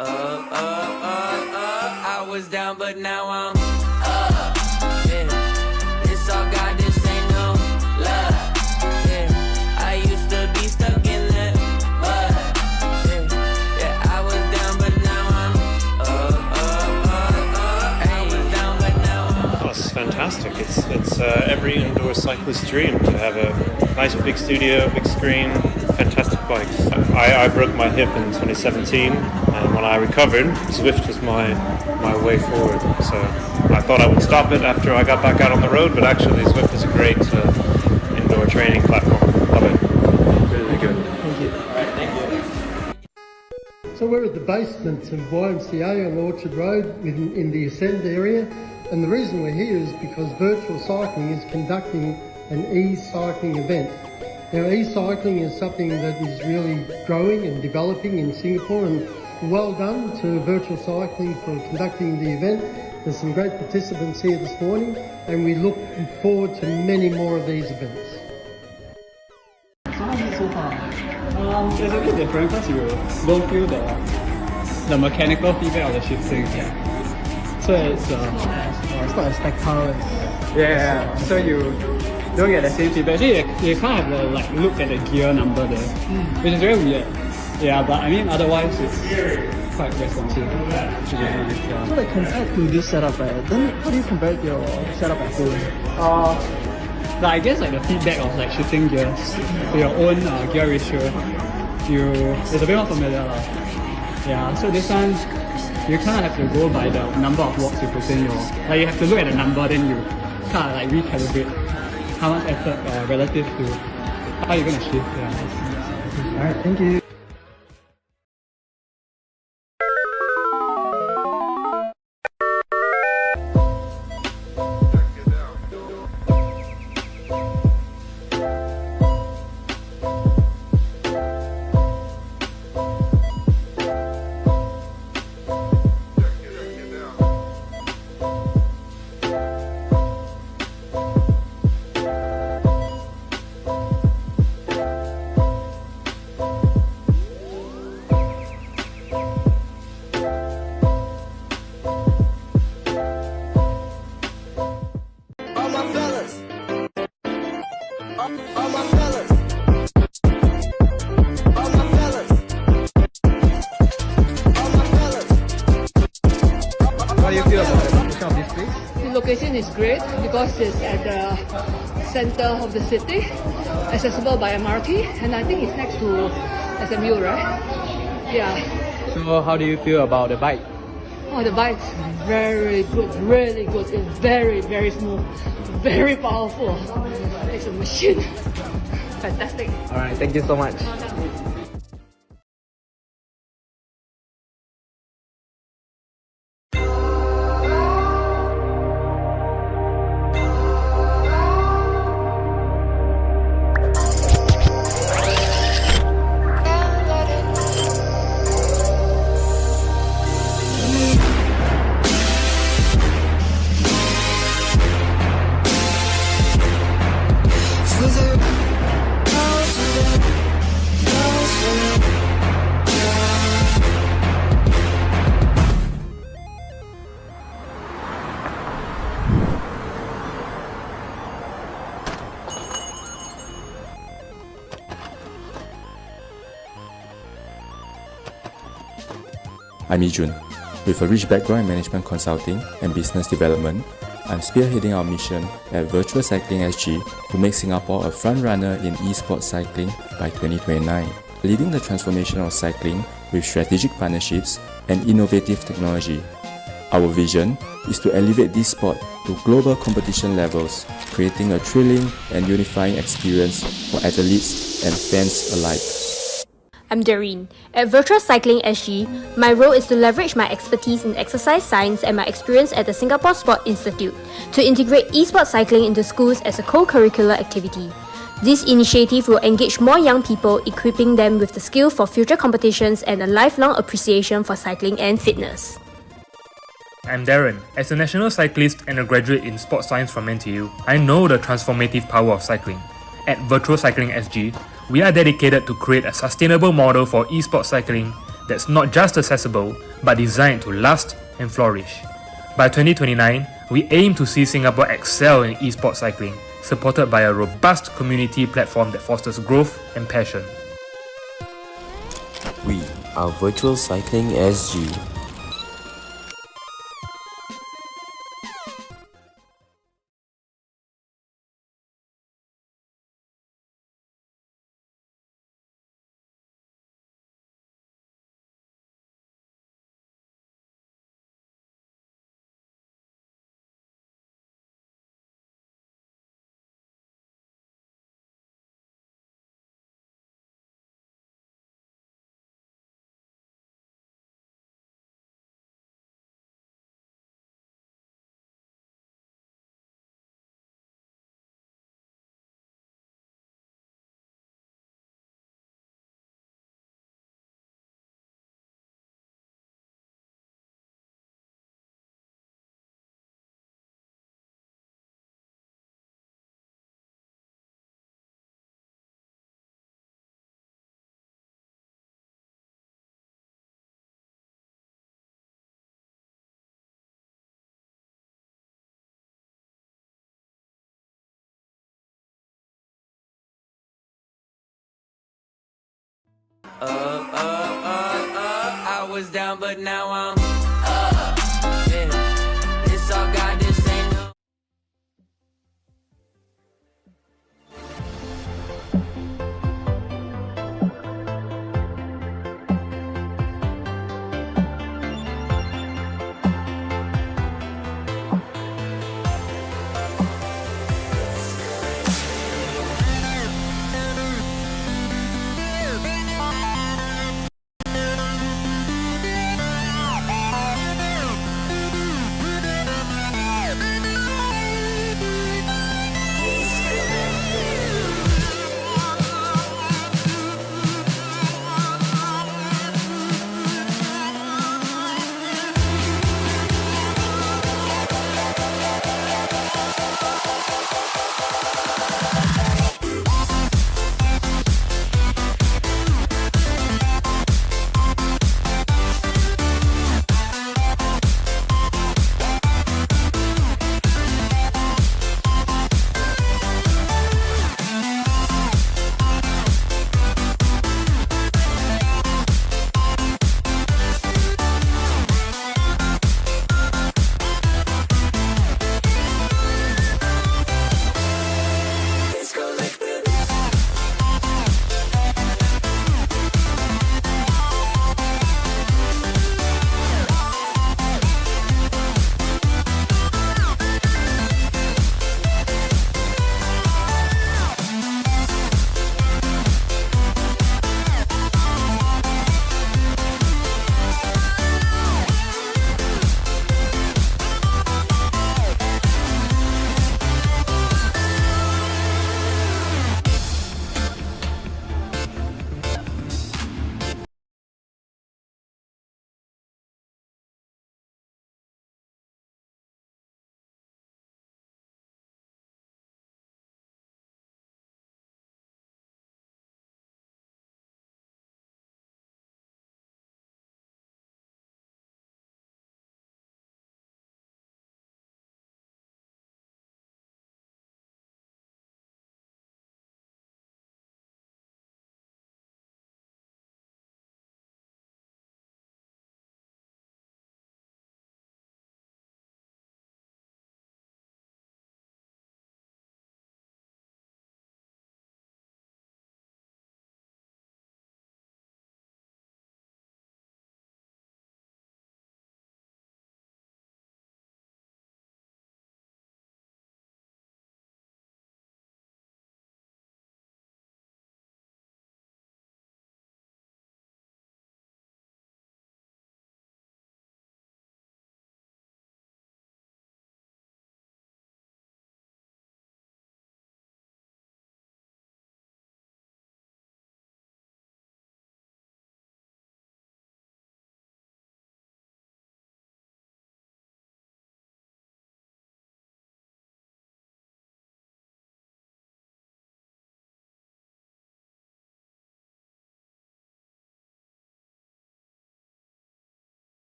I was down, but now I'm up. Yeah, it's all God, this ain't no love. Yeah, I used to be stuck in that mud. Yeah, I was down, but now I'm up. I was down, but now I'm Oh, it's fantastic. It's every indoor cyclist's dream to have a nice big studio, big screen, fantastic bikes. I broke my hip in 2017, and when I recovered, Zwift was my way forward. So I thought I would stop it after I got back out on the road, but actually Zwift is a great indoor training platform. Love it. Really good. Thank you. All right, thank you. So we're at the basement of YMCA on Orchard Road in the Ascend area, and the reason we're here is because Virtual Cycling is conducting an e-cycling event. Now, e-cycling is something that is really growing and developing in Singapore, and well done to Virtual Cycling for conducting the event. There's some great participants here this morning, and we look forward to many more of these events. So much so far. It's a bit different because you don't feel the mechanical feedback of the shifting. So it's not as tactile. Yeah. So you don't get the same feedback. So you can't have the look at the gear number there, which is very weird. Yeah, but I mean otherwise it's quite responsive. Yeah. So compared to this setup, right? Then how do you compare your setup at home? I guess the feedback of shifting gears to your own gear ratio, it's a bit more familiar. Yeah, so this one you kind of have to go by the number of watts you put in your. You have to look at the number, then you kind of recalibrate how much effort relative to how you're gonna shift. Yeah. Alright, thank you. What do you feel about the location of this place? The location is great because it's at the center of the city, accessible by MRT, and I think it's next to SMU, right? Yeah. So how do you feel about the bike? Oh, the bike's very good, really good. It's very, very smooth, very powerful. It's a machine. Fantastic. Alright, thank you so much. I'm Yijun. With a rich background in management consulting and business development, I'm spearheading our mission at Virtual Cycling SG to make Singapore a front-runner in esports cycling by 2029, leading the transformation of cycling with strategic partnerships and innovative technology. Our vision is to elevate this sport to global competition levels, creating a thrilling and unifying experience for athletes and fans alike. I'm Doreen. At Virtual Cycling SG, my role is to leverage my expertise in exercise science and my experience at the Singapore Sport Institute to integrate esports cycling into schools as a co-curricular activity. This initiative will engage more young people, equipping them with the skill for future competitions and a lifelong appreciation for cycling and fitness. I'm Darren. As a national cyclist and a graduate in sports science from NTU, I know the transformative power of cycling. At Virtual Cycling SG, we are dedicated to create a sustainable model for esports cycling that's not just accessible, but designed to last and flourish. By 2029, we aim to see Singapore excel in esports cycling, supported by a robust community platform that fosters growth and passion. We are Virtual Cycling SG. I was down, but now I'm up. Yeah, it's all God, this ain't no.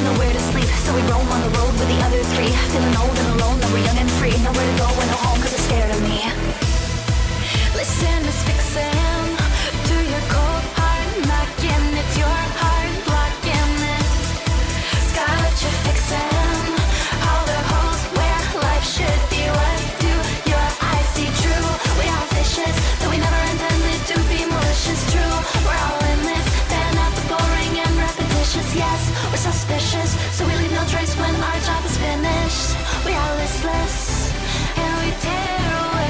nowhere to sleep, so we roam on the road with the other three. Feeling old and alone, now we're young and free. Nowhere to go and no home, cause they're scared of me. Listen, it's fixing to your cold heart, knocking at your heart, blocking it. Sky that you're fixing, all the holes where life should be. What do your eyes see true? We are vicious, though we never intended to be malicious. True, we're all in this, fan out the boring and repetitious. Yes, we're suspicious, so we leave no trace when our job is finished. We are listless, and we tear away.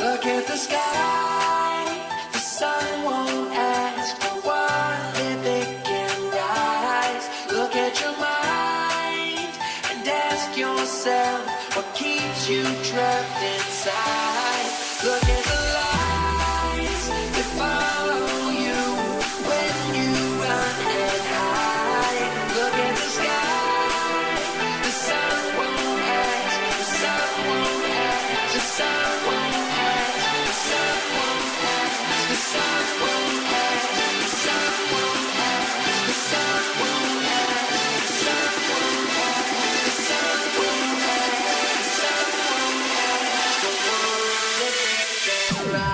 Look at the sky, the sun won't ask for what if it can rise. Look at your mind and ask yourself what keeps you trapped inside. Look at the lies that follow you when you run and hide. Look at the sky, the sun won't ask, the sun won't ask, the sun won't ask. The sun won't ask, the sun won't ask, the sun won't ask, the sun won't ask, the sun won't ask, the sun won't ask, the sun won't ask, the world if it can rise.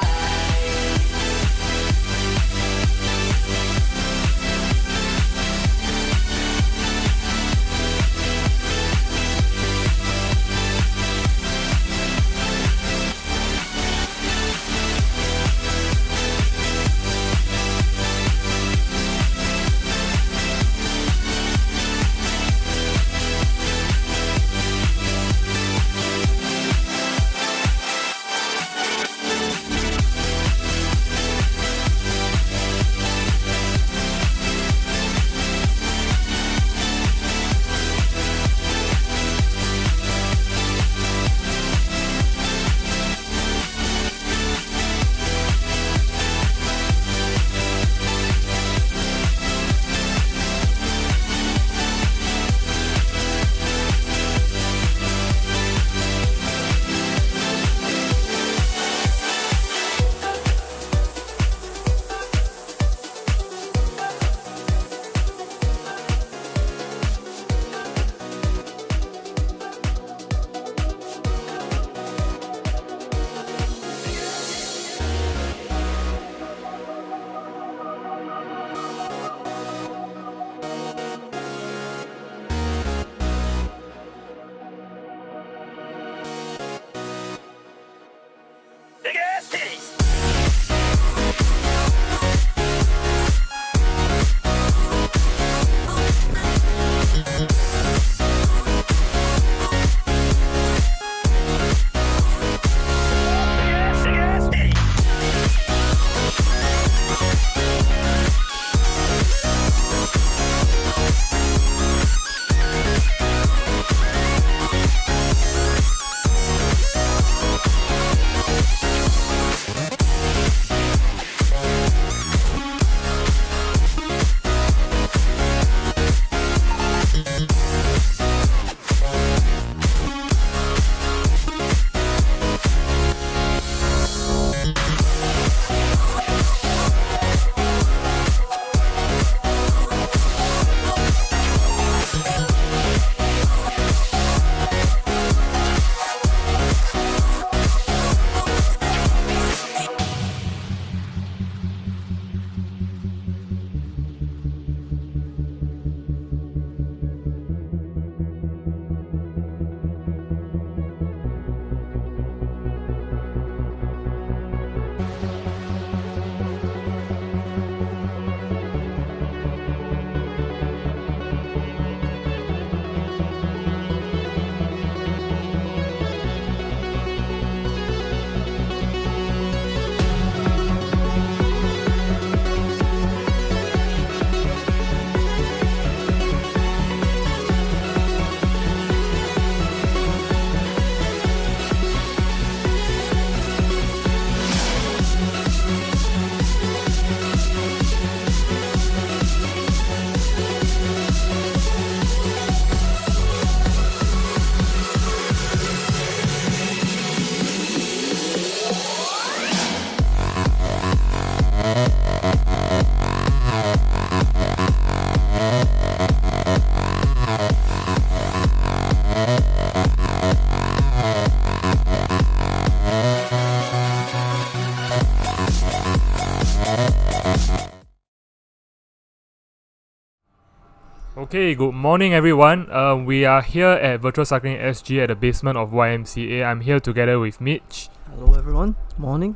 Okay, good morning everyone. We are here at Virtual Cycling SG at the basement of YMCA. I'm here together with Mitch. Hello everyone, morning.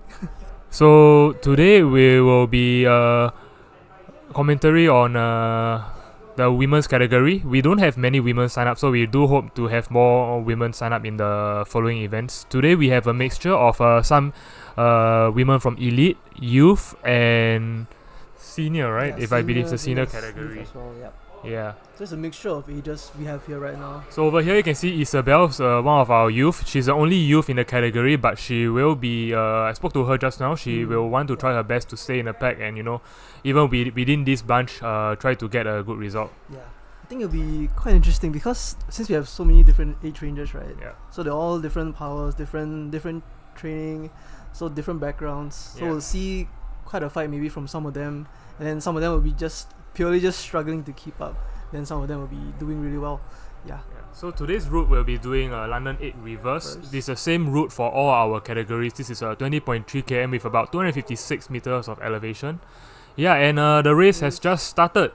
So today we will be commentary on the women's category. We don't have many women sign up, so we do hope to have more women sign up in the following events. Today we have a mixture of some women from elite, youth, and senior, right? Yeah, if I believe the senior yes, category. as well, yep. Yeah. So it's a mixture of ages we have here right now. So over here you can see Isabel's one of our youth. She's the only youth in the category, but she will be, I spoke to her just now, she will want to try her best to stay in the pack and, you know, even within this bunch, try to get a good result. Yeah, I think it'll be quite interesting because since we have so many different age ranges, right? Yeah. So they're all different powers, different training, so different backgrounds. So we'll see quite a fight maybe from some of them, and then some of them will be just purely struggling to keep up. Then some of them will be doing really well. Yeah. So today's route we'll be doing London 8 reverse. This is the same route for all our categories. This is a 20.3 km with about 256 meters of elevation. Yeah, and the race has just started.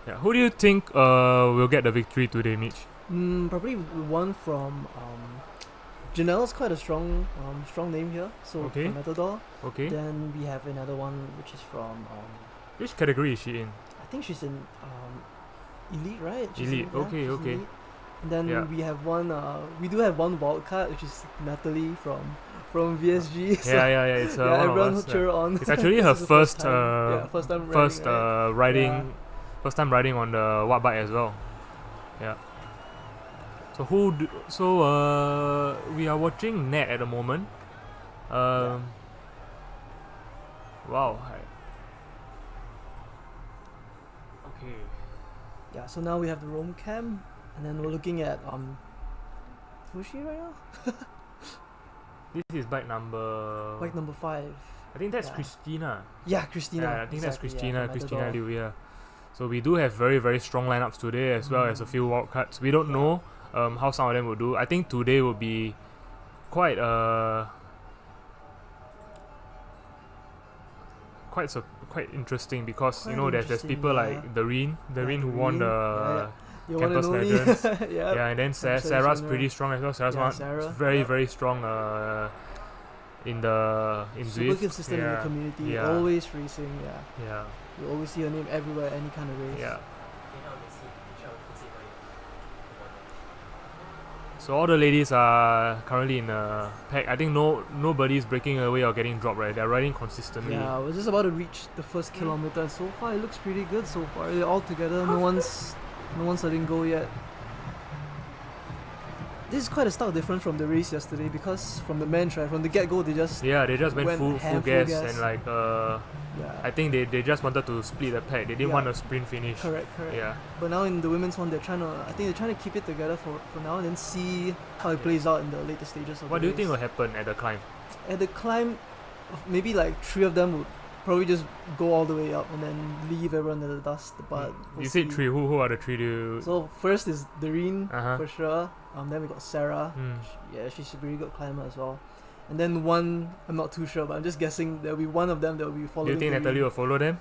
Yeah, who do you think will get the victory today, Mitch? Probably one from Janelle's quite a strong name here. So from Matador. Okay. Then we have another one which is from which category is she in? I think she's in elite, right? Elite. Okay. Elite. And then we have one. We do have one wild card, which is Natalie from VSG. So it's one everyone of us. cheer on. It's actually her first time riding, first time riding on the watt bike as well. Yeah. So we are watching Nat at the moment. Wow. Okay. Yeah, so now we have the Rome cam, and then we're looking at who's she right now? This is bike number 5. I think that's Christina. Yeah, Christina. Yeah, I think that's Christina Matador. Liu, yeah. So we do have very, very strong lineups today as well as a few wildcards. We don't know how some of them will do. I think today will be quite interesting because you know there's people like Doreen who won the Campus Legends. And then Sarah's pretty strong as well. Sarah's very strong in super Zwift. consistent in the community, always racing. Yeah. You always see her name everywhere, any kind of race. Yeah. So all the ladies are currently in a pack. I think nobody's breaking away or getting dropped, right? They're riding consistently. Yeah, we're just about to reach the first kilometer, and so far it looks pretty good so far. They're all together, no one's letting go yet. This is quite a stark difference from the race yesterday because from the men's, right, from the get-go they just went full gas and like I think they just wanted to split the pack. They didn't want a sprint finish. Correct. Yeah. But now in the women's one, they're trying to keep it together for now and then see how it plays out in the later stages of What the do you race. think will happen at the climb? At the climb, maybe like 3 of them would probably just go all the way up and then leave everyone in the dust. But you said 3. Who are the 3? So first is Doreen for sure. Then we got Sarah. She's a pretty good climber as well. And then one, I'm not too sure, but I'm just guessing there'll be one of them that will be following. Do you think Natalie will follow them?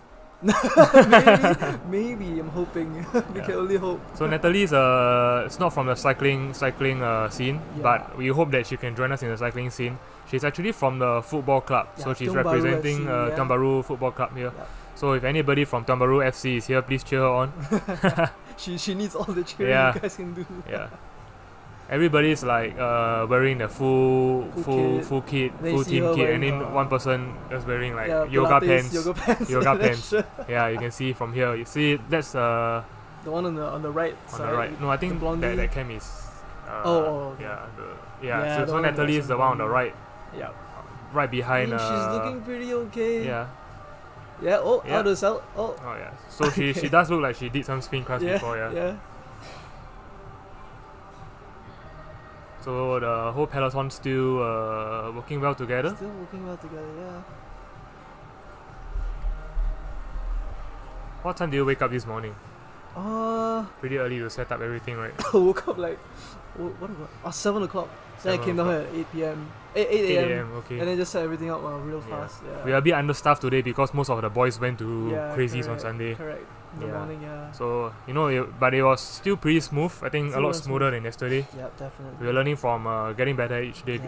maybe I'm hoping. We can only hope. So Natalie's it's not from the cycling scene, but we hope that she can join us in the cycling scene. She's actually from the football club, so she's Tiong Bahru representing FC, Tiong Bahru Football Club here. So if anybody from Tiong Bahru FC is here, please cheer her on. She needs all the cheering you guys can do. Yeah. Everybody's like wearing the full kit, full team kit, and then one person is wearing like yoga pants. Yeah, you can see from here. You see that's the one on the right side. On the right. No, I think that cam is. Yeah. So Natalie is the one on the right. Yeah. Right behind. She's looking pretty okay. Yeah. Yeah. Oh, out of cell. Oh. Oh yeah. So she does look like she did some spin class before. Yeah. So the whole peloton still working well together. Still working well together, yeah. What time did you wake up this morning? Pretty early to set up everything, right? I woke up like 7 o'clock. Then I came down here at 8 p.m. 8 a.m. Okay. And then just set everything up real fast. Yeah. We are a bit understaffed today because most of the boys went to crazies on Sunday. Correct. in the morning. Yeah. So but it was still pretty smooth. I think a lot smoother than yesterday. Yeah, definitely. We are learning from getting better each day.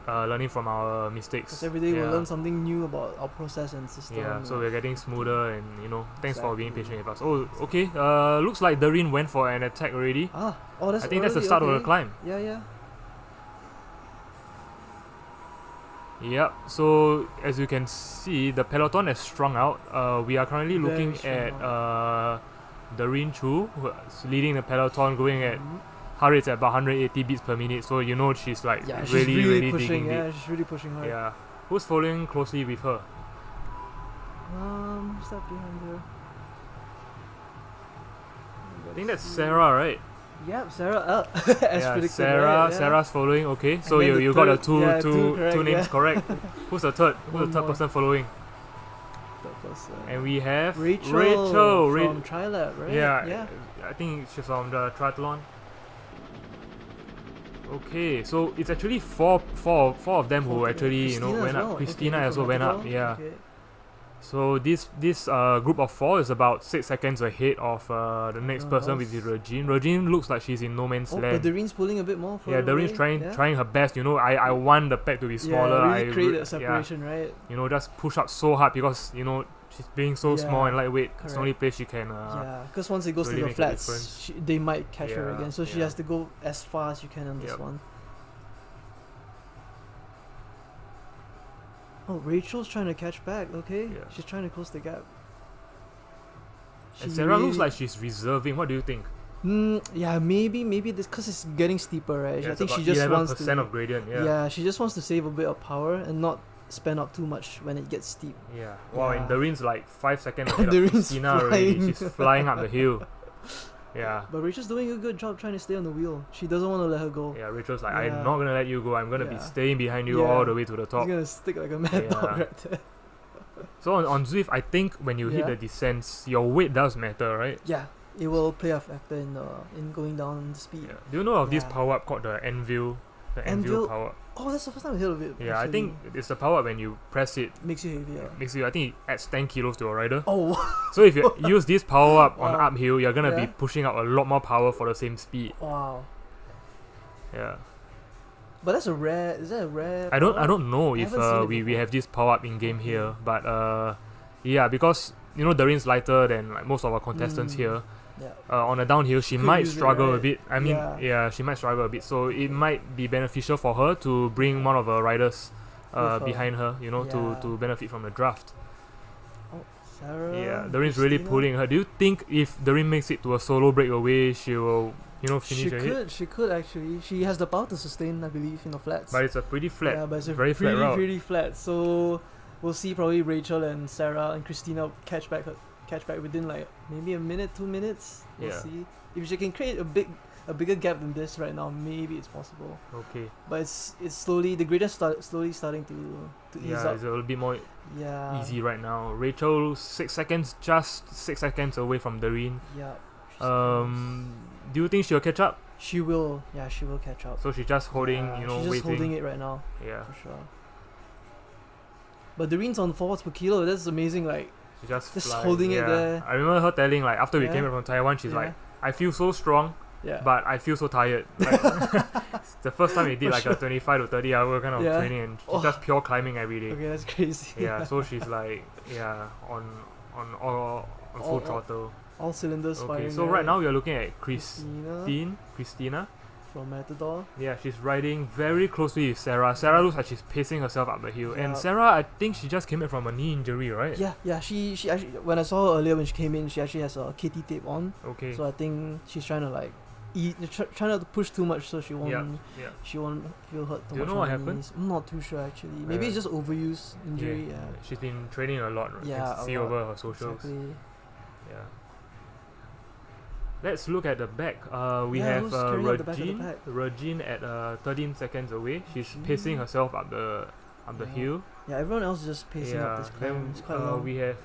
Learning from our mistakes. Because every day we learn something new about our process and system. Yeah, so we're getting smoother, and thanks for being patient with us. Oh, okay. Looks like Doreen went for an attack already. I think that's the start of the climb. Yeah. Yep, so as you can see, the peloton has strung out. We are currently looking at Doreen Chu, who is leading the peloton, going at heart rates at about 180 beats per minute. So she's like really pushing. digging Yeah, deep. she's really pushing hard. Yeah, who's following closely with her? Who's that behind her? I think that's Sarah, right? Yep, Sarah. As predicted, Sarah. right? Yeah. Sarah's following. Okay, And so then you the got the third- two names correct. Who's the third? Who's the third more. person following? Third person. And we have Rachel from Trilab, right? Yeah. I think she's from the triathlon. Okay, so it's actually four of them who actually Christina went as up. well. Christina Okay, also from went up. Matador. Yeah. Okay. So this group of 4 is about 6 seconds ahead of the next person, which is Regine. Regine looks like she's in no man's But land. Doreen's pulling a bit more. Yeah, Doreen's trying her best. I want the pack to be smaller. Yeah, really create a separation, right? Just push up so hard because she's being so small and lightweight. It's the only place she can. Because once it goes really to the make a flats, difference. they might catch her Yeah, again. So she yeah. has to go as far as you can on this one. Oh, Rachel's trying to catch back. Okay, she's trying to close the gap. And Sarah looks like she's reserving. What do you think? Yeah, maybe this because it's getting steeper, right? Yeah, I think it's she just about wants 11% to. of gradient. Yeah, she just wants to save a bit of power and not spend up too much when it gets steep. Yeah. Wow, Yeah. and Doreen's like 5 seconds ahead of Doreen's Christina already. flying. She's flying up the hill. Yeah. But Rachel's doing a good job trying to stay on the wheel. She doesn't want to let her go. Yeah, Rachel's like, Yeah. I'm not gonna let you go. I'm gonna be staying behind you Yeah. all the way to the top. She's gonna stick like a mad dog right there. So on Zwift, I think when you hit the descents, your weight does matter, right? Yeah, it will play a factor in going down the speed. Yeah. Do you know of this power up called the Anvil? The Anvil power up. Oh, that's the first time I heard of it. Yeah, I think it's the power up when you press it. Makes you heavier. I think it adds 10 kilos to your rider. Oh. So if you use this power up on Wow. uphill, you're gonna be Yeah. pushing out a lot more power for the same speed. Wow. Yeah. But that's a rare. Is that a rare? I don't know I if haven't seen it we before. have this power up in game here, but yeah, because Doreen's lighter than like most of our contestants here. Yeah. On a downhill, she Could might use it, struggle a right? bit. I mean, Yeah. she might struggle a bit. So it might be beneficial for her to bring one of her riders With her. behind her, Yeah. to benefit from the draft. Oh, Sarah. Yeah, Doreen's really Christina. pulling her. Do you think if Doreen makes it to a solo breakaway, she will, finish ahead? She could actually. She has the power to sustain, I believe, in the flats. But it's a pretty flat, Yeah, but it's a very flat route. really flat. So we'll see probably Rachel and Sarah and Christina catch back within like maybe a minute, 2 minutes. We'll Yeah. see. If she can create a bigger gap than this right now, maybe it's possible. Okay. But it's slowly the gradient slowly starting to ease Yeah, up. it's a little bit more Yeah. easy right now. Rachel 6 seconds, just 6 seconds away from Doreen. Yeah. Do you think she'll catch up? She will. Yeah, she will catch up. So she's just holding, Yeah, she's just waiting. holding it right now. Yeah. For sure. But Doreen's on 4 watts per kilo. That's amazing. Like. She's just flying. holding it Yeah. there. I remember her telling like after we Yeah. came back from Taiwan, she's Yeah. like, I feel so strong, Yeah. but I feel so tired. Like, it's the first time we did For like sure. a 25 to 30 hour kind of Yeah. training, and she's Oh. just pure climbing every day. Okay, that's crazy. Yeah, so she's like, on full throttle. All cylinders Okay, firing. so right now we are looking at Christina. From Matador. Yeah, she's riding very closely with Sarah. Sarah looks like she's pacing herself up the hill. Yeah. And Sarah, I think she just came back from a knee injury, right? Yeah. She actually, when I saw her earlier when she came in, she actually has a KT tape on. Okay. So I think she's trying to like try not to push too much so she won't Yeah. she won't feel hurt too Do you much. know on what her happened? knees. I'm not too sure actually. Maybe it's just overuse injury. Yeah. She's been training a lot. Right? Yeah, You can see a lot. over her socials. Exactly. Yeah. Let's look at the back. We Yeah, have who's carrying out the back of the Regine. pack? Regine at 13 seconds away. She's pacing herself up the hill. Yeah, everyone else is just pacing up this climb. Then It's quite long. we have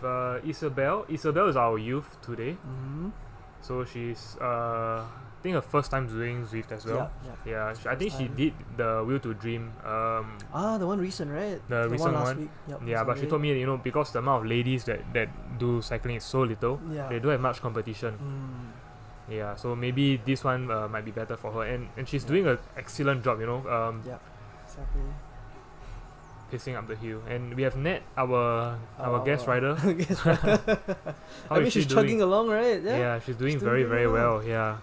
Isabel. Isabel is our youth today. Mhm. So she's think her first time doing Zwift as well. Yeah, I think she did the Will to Dream. The one recent, right? The recent last one. week. Yep, Yeah, but she told me, because the amount of ladies that do cycling is so little, they don't have much competition. Yeah, so maybe this one might be better for her, and she's doing an excellent job. Exactly. Pacing up the hill, and we have Ned, our guest rider. I mean, she's chugging along, right? Yeah, she's doing very, very well. Yeah.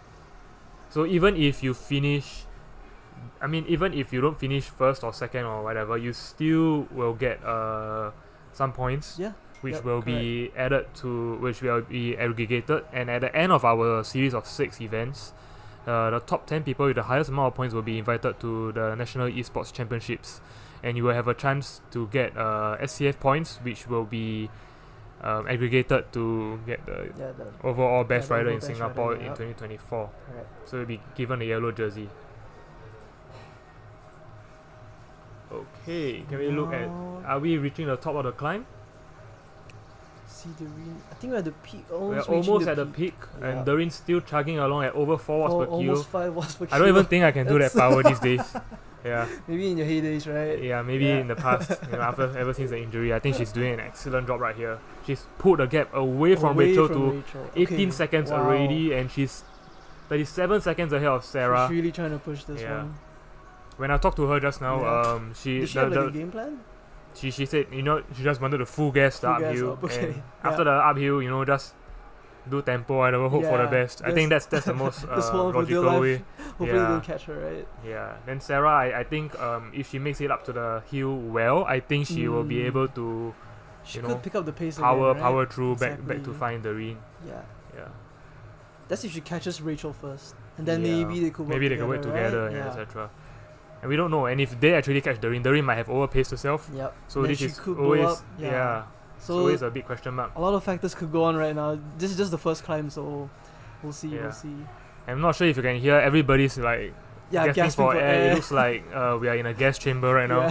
So even if you don't finish first or second or whatever, you still will get some points. Yeah. Which will be aggregated, and at the end of our series of 6 events, the top 10 people with the highest amount of points will be invited to the National Esports Championships, and you will have a chance to get SCF points, which will be aggregated to get the overall best rider in Singapore in 2024. So you'll be given a yellow jersey. Okay, can we look at, are we reaching the top of the climb? See Doreen. I think we're at the peak. We're almost at the peak, and Doreen's still chugging along at over 4 watts per kilo. Almost 5 watts per kilo. I don't even think I can do that power these days. Yeah. Maybe in your heydays, right? Yeah, maybe in the past, ever since the injury, I think she's doing an excellent job right here. She's pulled the gap away from Rachel to 18 seconds already, and she's 37 seconds ahead of Sarah. She's really trying to push this one. When I talked to her just now, did she have like a game plan? She said, she just wanted to full gas the uphill. And after the uphill, just do tempo, whatever, hope for the best. I think that's the most logical way. Hopefully you don't catch her, right? Yeah. Then Sarah, I think if she makes it up to the hill well, I think she will be able to she could pick up the pace power again, right? power through back to find Doreen. Yeah. Yeah. That's if she catches Rachel first. And then maybe they could work together, right? etc. And we don't know. And if they actually catch Doreen might have overpaced herself. Yep. So then this she is could always So it's always a big question mark. A lot of factors could go on right now. This is just the first climb, so we'll see. We'll see. I'm not sure if you can hear everybody's like gasping for air. It looks like we are in a gas chamber right now.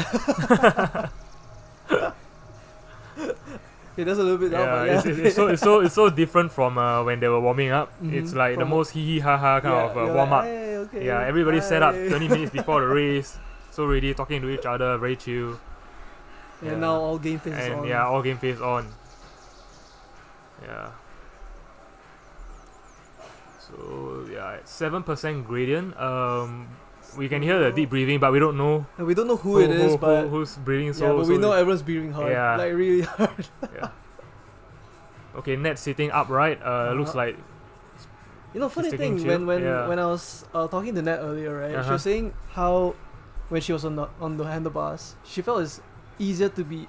It does a little bit down, it's so different from when they were warming up. It's like the most hee hee ha ha kind of warm up. Hey, everybody set up 20 minutes before the race, so ready, talking to each other, very chill. And now all game face on. All game face on. Yeah. So 7% gradient. We can hear the deep breathing, but we don't know. And we don't know who it is, but who's breathing but we know everyone's breathing hard, like really hard. Okay, Ned sitting upright. Looks like. Funny thing, when I was talking to Ned earlier, right? She was saying how when she was on the handlebars, she felt it's easier to be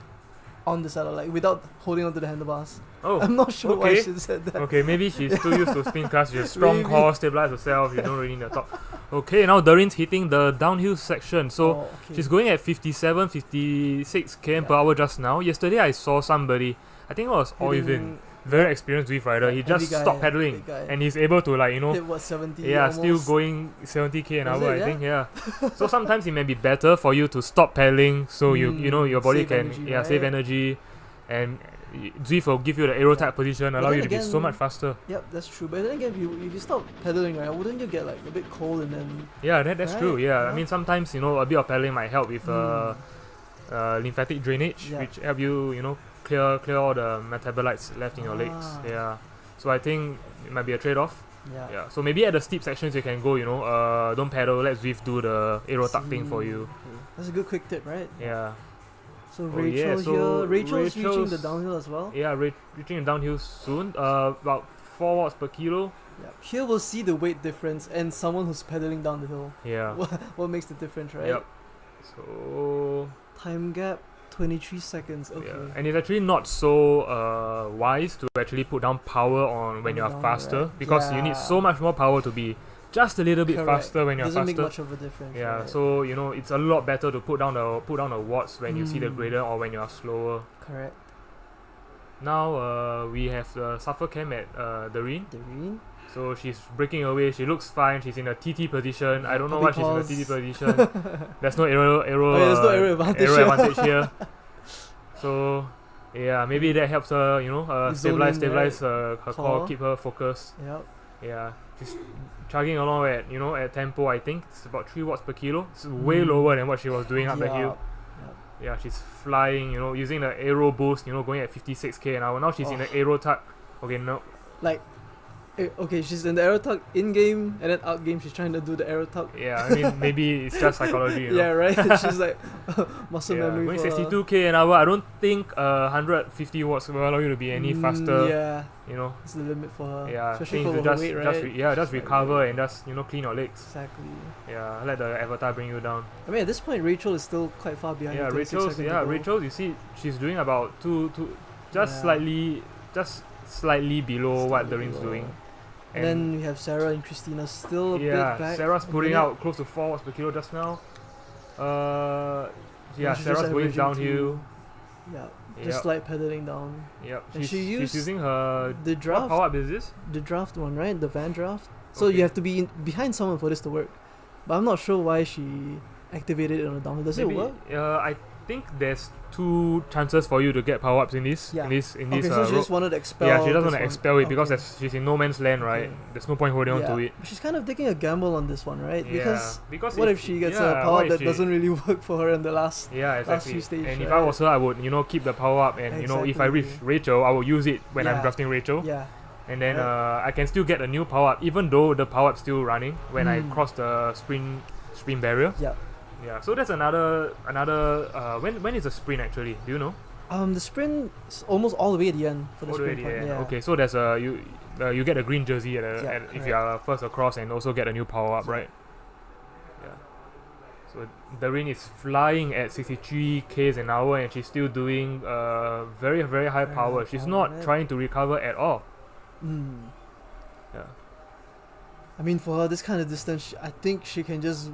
on the saddle, like without holding onto the handlebars. Oh, I'm not sure why she said that. Okay, maybe she's too used to spin class. She's a strong core, stabilize herself. You don't really need to talk. Okay, now Doreen's hitting the downhill section. So she's going at 57, 56 km per hour just now. Yesterday I saw somebody, I think it was Oyvind, very experienced Zwift rider. He just stopped pedaling and he's able to hit what, 70? Yeah, still going 70k an hour. I think. Yeah. So sometimes it may be better for you to stop pedaling, so your body can save energy, and Zwift will give you the aero type position, allow you to be so much faster. Yep, that's true. But then again, if you stop pedaling, right, wouldn't you get like a bit cold and then? Yeah, that's true. Yeah, I mean sometimes a bit of pedaling might help with lymphatic drainage, which help you clear all the metabolites left in your legs. Yeah, so I think it might be a trade-off. Yeah. So maybe at the steep sections you can go, don't pedal. Let Zwift do the aero tuck thing for you. Okay. That's a good quick tip, right? Yeah. So Rachel's reaching the downhill as well. Yeah, reaching the downhill soon. About 4 watts per kilo. Yeah. Here we'll see the weight difference and someone who's pedaling down the hill. Yeah. What makes the difference, right? Yep. So time gap 23 seconds. Okay. Yeah. And it's actually not so wise to actually put down power on when you're faster, right? Because you need so much more power to be just a little bit faster when you're faster. Doesn't make much of a difference. Yeah, right? so it's a lot better to put down the watts when you see the gradient or when you're slower. Correct. Now we have the suffer cam at Doreen. So she's breaking away. She looks fine. She's in a TT position. I don't know why she's in a TT position. There's no aero advantage here. So maybe that helps her, stabilize her core, keep her focused. Yep. Yeah, she's chugging along at tempo. I think it's about 3 watts per kilo. It's way lower than what she was doing up the hill. Yeah, she's flying. Using the aero boost. Going at 56k an hour. Now she's in the aero tuck. Okay, no. Like, okay, she's in the aero tuck in game, and then out game she's trying to do the aero tuck. Yeah, I mean maybe it's just psychology. Yeah, right. She's like muscle memory. Going for 62k an hour. I don't think 150 watts will allow you to be any faster. Yeah. You know, it's the limit for her. Yeah, especially things for to her just weight, right? just recover and just clean your legs. Exactly. Yeah, let the avatar bring you down. I mean, at this point, Rachel is still quite far behind. Yeah, Rachel. You see, she's doing about slightly below what Doreen's doing. And then we have Sarah and Christina still a bit back. Sarah's putting out close to 4 watts per kilo just now. Sarah's going downhill. Yeah, just like pedaling down. Yep. And she's using her the draft. What power up is this? The draft one, right? The van draft. So you have to be behind someone for this to work. But I'm not sure why she activated it on the downhill. Does it work? I think there's 2 chances for you to get power ups in this. Okay, so she just wanted to expel. Yeah, she doesn't want to expel it because she's in no man's land, right? There's no point holding on to it. She's kind of taking a gamble on this one, right? Because what if she gets a power up that doesn't really work for her in the last few stages? And if I was her, I would keep the power up, and if I reach Rachel, I will use it when I'm drafting Rachel. Yeah. And then I can still get a new power up, even though the power up's still running when I cross the sprint barrier. Yeah. Yeah, so that's another when is the sprint actually? Do you know? The sprint is almost all the way at the end for the sprint part. Yeah. Okay, so there's you get a green jersey if you are first across, and also get a new power up, right? Yeah. So Doreen is flying at 63 k's an hour, and she's still doing very very high power. She's not trying to recover at all. Yeah. I mean, for her, this kind of distance, I think she can just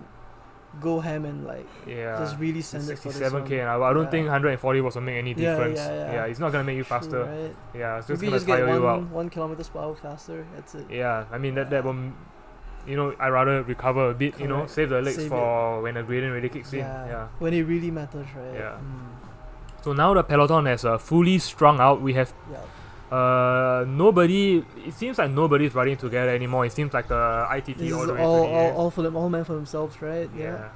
go ham and just really send it for this one. 67k an hour. I don't think 140 watts will make any difference. Yeah, it's not gonna make you faster. Right. Yeah, it's just maybe gonna tire you out. 1 kilometers per hour faster. That's it. Yeah, I mean that will. I rather recover a bit. Save the legs for when the gradient really kicks in. Yeah. When it really matters, right? Yeah. So now the peloton has fully strung out. We have. Nobody. It seems like nobody's riding together anymore. It seems like the ITT this all the way all for them, all meant for themselves, right? Yeah.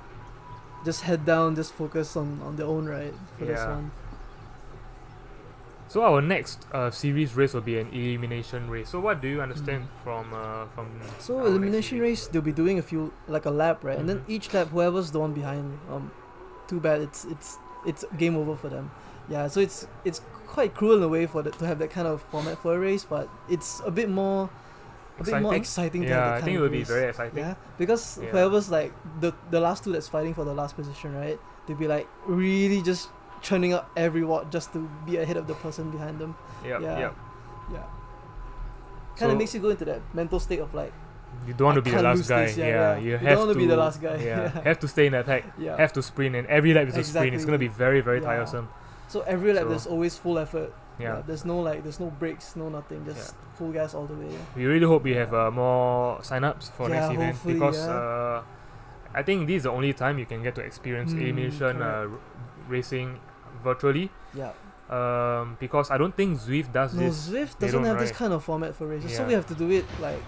Just head down, just focus on their own ride for this one. So our next series race will be an elimination race. So what do you understand from? So elimination race, they'll be doing a lap, right? And then each lap, whoever's the one behind, too bad, it's game over for them. Yeah, so it's quite cruel in a way to have that kind of format for a race, but it's a bit more exciting to have that I kind think of it will be race. very exciting. Yeah, because whoever's like the last 2 that's fighting for the last position, right? They'll be like really just churning up every watt just to be ahead of the person behind them. Yeah. Kind of makes you go into that mental state of like, you don't want to be the last guy. You have don't want to be the last guy. Have to stay in attack. Have to sprint, and every lap is a sprint. It's gonna be very very tiresome. So every lap there's always full effort. There's no breaks, no nothing, just full gas all the way. We really hope we have more sign-ups for next event, because I think this is the only time you can get to experience elimination racing virtually. Because I don't think Zwift does this. No, Zwift doesn't have this kind of format for races, so we have to do it like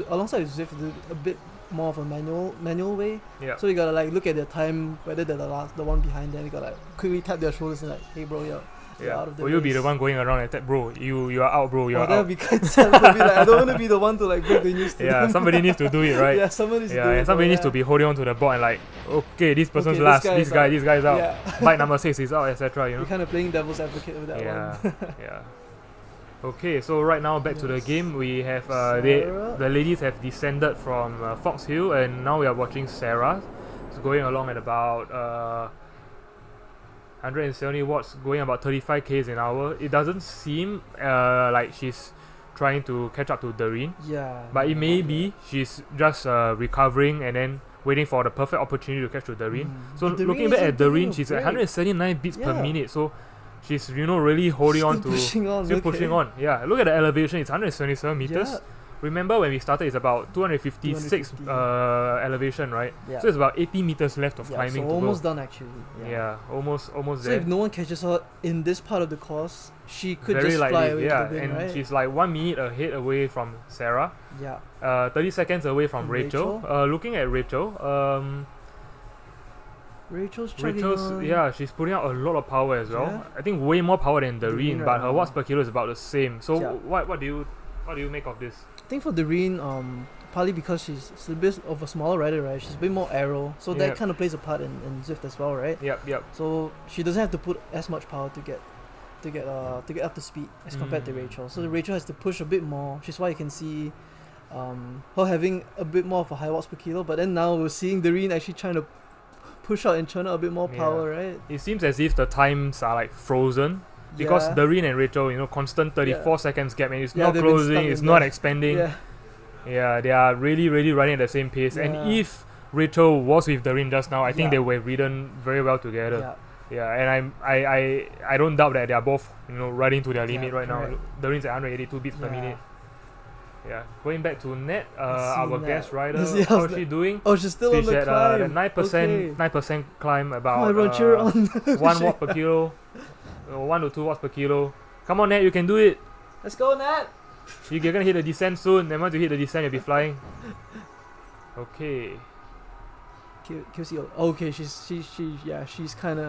alongside Zwift, do a bit more of a manual way. So you gotta look at their time, whether they're the one behind them. You gotta quickly tap their shoulders and hey bro, you're out of the race. You'll be the one going around and tap, bro, you are out, bro, you're out. That would be quite sad for me. I don't want to be the one to break the news to them. Somebody needs to do it, right? Somebody needs to do it. And somebody needs to be holding on to the board and okay, this person's last, this guy's out. Bike number 6 is out, etc. You're kind of playing devil's advocate with that one. Okay, so right now back to the game. We have the ladies have descended from Fox Hill, and now we are watching Sarah. It's going along at about 170 watts, going about 35 k's an hour. It doesn't seem like she's trying to catch up to Doreen. But it may be she's just recovering and then waiting for the perfect opportunity to catch to Doreen. So looking back at Doreen, she's at 179 beats per minute. So she's really holding on to pushing on. Yeah, look at the elevation. It's 177 meters. remember when we started, it's about 256 elevation, right? Yeah. So it's about 80 meters left of climbing so to almost go. done actually. Yeah, almost So there. if no one catches her in this part of the course, she could Very just likely, fly away yeah. with the wind, And right? she's like 1 minute ahead away from Sarah. Yeah. 30 seconds away from Rachel. Looking at Rachel, Rachel's chugging on. yeah, she's putting out a lot of power as well. Yeah. I think way more power than Doreen, Doreen but right her now. watts per kilo is about the same. So Yeah. what do you make of this? I think for Doreen, partly because she's a bit of a smaller rider, right? She's a bit more aero, so that Yep. kind of plays a part in Zwift as well, right? Yep. So she doesn't have to put as much power to get up to speed as compared to Rachel. So Rachel has to push a bit more, which is why you can see her having a bit more of a high watts per kilo. But then now we're seeing Doreen actually trying to push out and churn out a bit more power, right? It seems as if the times are like frozen. Because Yeah. Doreen and Rachel, constant 34 seconds gap, and it's not they've been closing, stuck it's in not there. expanding. Yeah. Yeah, they are really, really running at the same pace. And Yeah. if Rachel was with Doreen just now, I think Yeah. they were ridden very well together. Yeah. Yeah, and I don't doubt that they are both riding to their limit right correct. now. Doreen's at 182 beats per Yeah. minute. Yeah, going back to Nat, see our Nat. guest rider, Yeah, how's she doing? Oh, she's still on She's the at climb. the 9% Okay. 9% climb, about everyone cheer on. 1 watt per kilo, 1 to 2 watts per kilo. Come on, Nat, you can do it. Let's go, Nat. You're gonna hit the descent soon. Then once you hit the descent, you'll be flying. Okay. QC. Okay, she's kind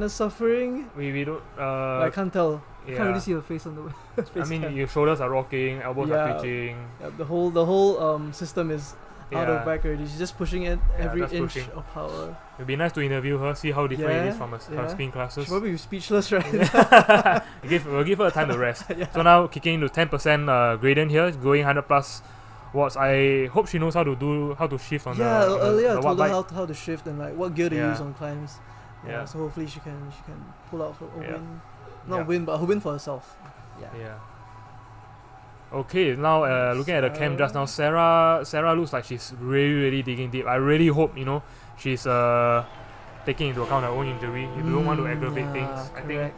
of suffering. We don't. I can't tell. I yeah. can't really see her face on the face I mean, cam. your shoulders are rocking, elbows are twitching. Yeah, the whole system is out Yeah. of whack already. She's just pushing it every just inch pushing. of power. It'd be nice to interview her, see how different it Yeah, is from her yeah. spin classes. She'll probably be speechless, right? We'll give her a time to rest. Yeah. So now kicking into 10% gradient here, going 100 plus watts. I hope she knows how to shift on Yeah, the earlier I the told watt her bike. how to shift and like what gear to Yeah. use on climbs. Yeah. So hopefully she can pull out for a Yeah. win. Not Yeah. win, but a win for herself. Yeah. Yeah. Okay, now looking at the cam just now, Sarah looks like she's really digging deep. I really hope she's taking into account her own injury. If you don't want to aggravate Yeah, things, I think.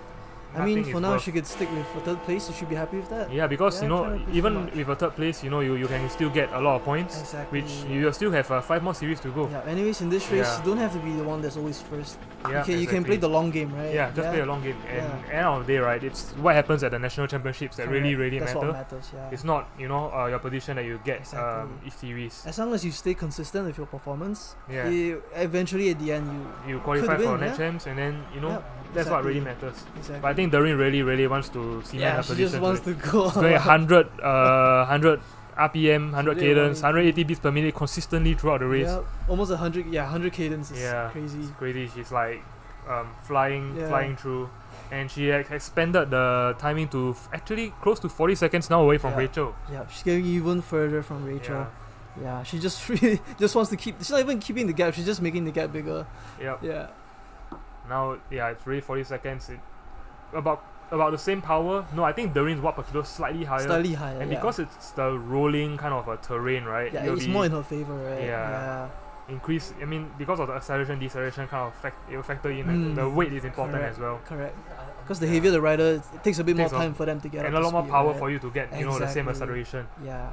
I mean, nothing for is now worth- she could stick with a third place. You should be happy with that. Yeah, because try not to push even too much. with a third place, you can still get a lot of points, Exactly. which you will still have 5 more series to go. Yeah. Anyways, in this race, Yeah. you don't have to be the one that's always first. Yeah, You can play exactly. the long game, right? Yeah, just play a long game. And end of the day, right, it's what happens at the national championships that really That's matter. what matters. Yeah. It's not your position that you get Exactly. each series. As long as you stay consistent with your performance, Yeah. eventually at the end You qualify could for win, net yeah. champs, and then Yeah, that's what really exactly. matters. Exactly. But I think Doreen really wants to cement Yeah, her she position. just wants to go. She's going 100 RPM, 100 Today cadence, only. 180 beats per minute consistently throughout the race. Yeah, almost 100. Yeah, 100 cadence is Yeah, crazy. it's crazy. She's like flying Yeah. through, and she expanded the timing to actually close to 40 seconds now away from Yeah. Rachel. Yeah, she's getting even further from Rachel. Yeah, she just really just wants to keep. She's not even keeping the gap. She's just making the gap bigger. Yep. Yeah. Now, it's really 40 seconds. About the same power. No, I think Doreen's watt per kilo slightly higher. Slightly higher, And yeah. because it's the rolling kind of a terrain, right? Yeah, it'll it's be- more in her favor, right? Yeah. Increase. I mean, because of the acceleration, deceleration kind of it will factor in. Mm. And the weight is important Correct, as well. Correct. Because the heavier the rider, it takes a bit more Takes a- time for them to get and up a to lot more speed, power right? for you to get the same Exactly. acceleration. Yeah.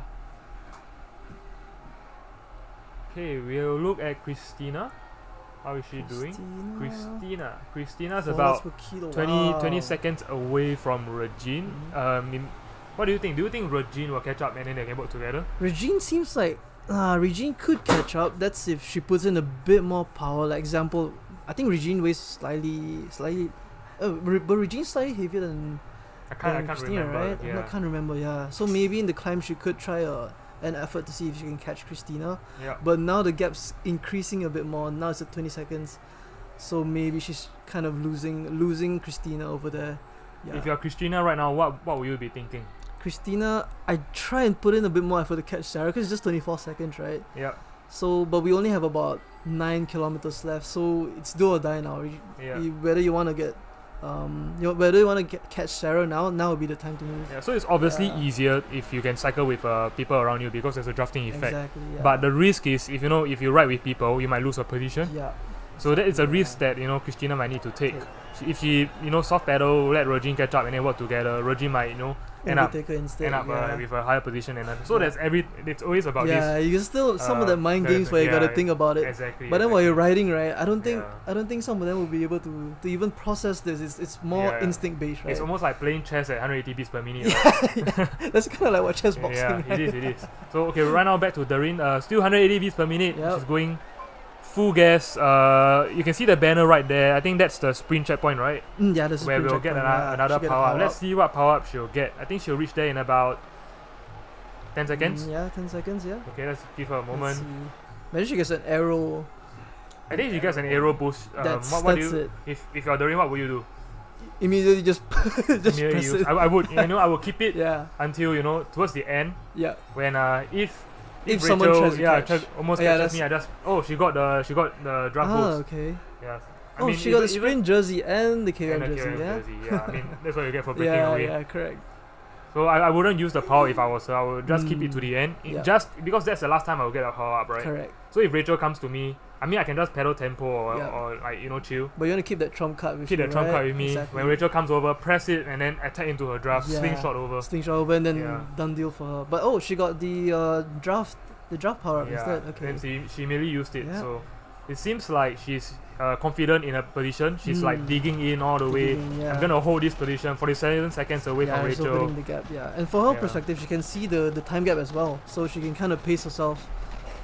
Okay, we'll look at Christina. How is she doing? Christina's Four about watts per kilo, 20 wow. seconds away from Regine. What do you think? Do you think Regine will catch up and then they can work together? Regine seems like Regine could catch up. That's if she puts in a bit more power. Like example, I think Regine weighs slightly. But Regine's slightly heavier than I can't Christina, remember. right? Yeah. I can't remember. Yeah. So maybe in the climb she could try an effort to see if she can catch Christina. Yeah. But now the gap's increasing a bit more. Now it's at 20 seconds. So maybe she's kind of losing Christina over there. Yeah. If you're Christina right now, what will you be thinking? Christina, I try and put in a bit more effort to catch Sarah because it's just 24 seconds, right? Yeah. So, but we only have about 9 kilometers left, so it's do or die now. Yeah. Whether you want to get, whether you want to catch Sarah now would be the time to move. Yeah, so it's obviously easier if you can cycle with people around you because there's a drafting effect. Exactly, yeah. But the risk is if you ride with people, you might lose a position. Yeah. So that is a risk that Christina might need to take. If she soft pedal, let Regine catch up and then work together, Regine might end up overtaker instead. end up with a higher position. And so there's it's always about this. Yeah, you can still some of the mind games where you gotta think about it. Exactly. But then while you're riding, right, I don't think some of them will be able to even process this. It's more instinct based, right? It's almost like playing chess at 180 beats per minute. That's kind of like what chess boxing. Yeah, right? it is. So okay, right now back to Doreen. Still 180 beats per minute. Yep. She's going full gas. You can see the banner right there. I think that's the sprint checkpoint, right? Yeah, that's where we'll get another power up. Let's see what power up she'll get. I think she'll reach there in about 10 seconds. Yeah, 10 seconds. Yeah. Okay, let's give her a moment. Maybe she gets an arrow. I think she gets an arrow boost. That's it. If you're Doreen, what would you do? Immediately just press it. I would I would keep it Yeah. until towards the end. Yeah. When if someone Rachel, tries to catch. almost Yeah, catches me, I just she got the draft boost. Okay. Yeah. She got the sprint jersey and the KRM jersey. Yeah, I mean that's what you get for breaking Yeah, away. yeah, correct. So I wouldn't use the power if I was her. I would just keep it to the end. Yeah. Just because that's the last time I will get a power up, right? Correct. So if Rachel comes to me, I mean I can just pedal tempo or like chill. But you want to keep that trump card with Keep you, the trump right? card with me. Exactly. When Rachel comes over, press it and then attack into her draft, slingshot over. Slingshot over and then done deal for her. But she got the draft power up instead. Okay. And she merely used it. Yeah. So it seems like she's confident in her position. She's like digging in all the way. Yeah. I'm gonna hold this position 47 seconds away from she's Rachel. opening the gap. Yeah, and for her perspective, she can see the time gap as well, so she can kind of pace herself.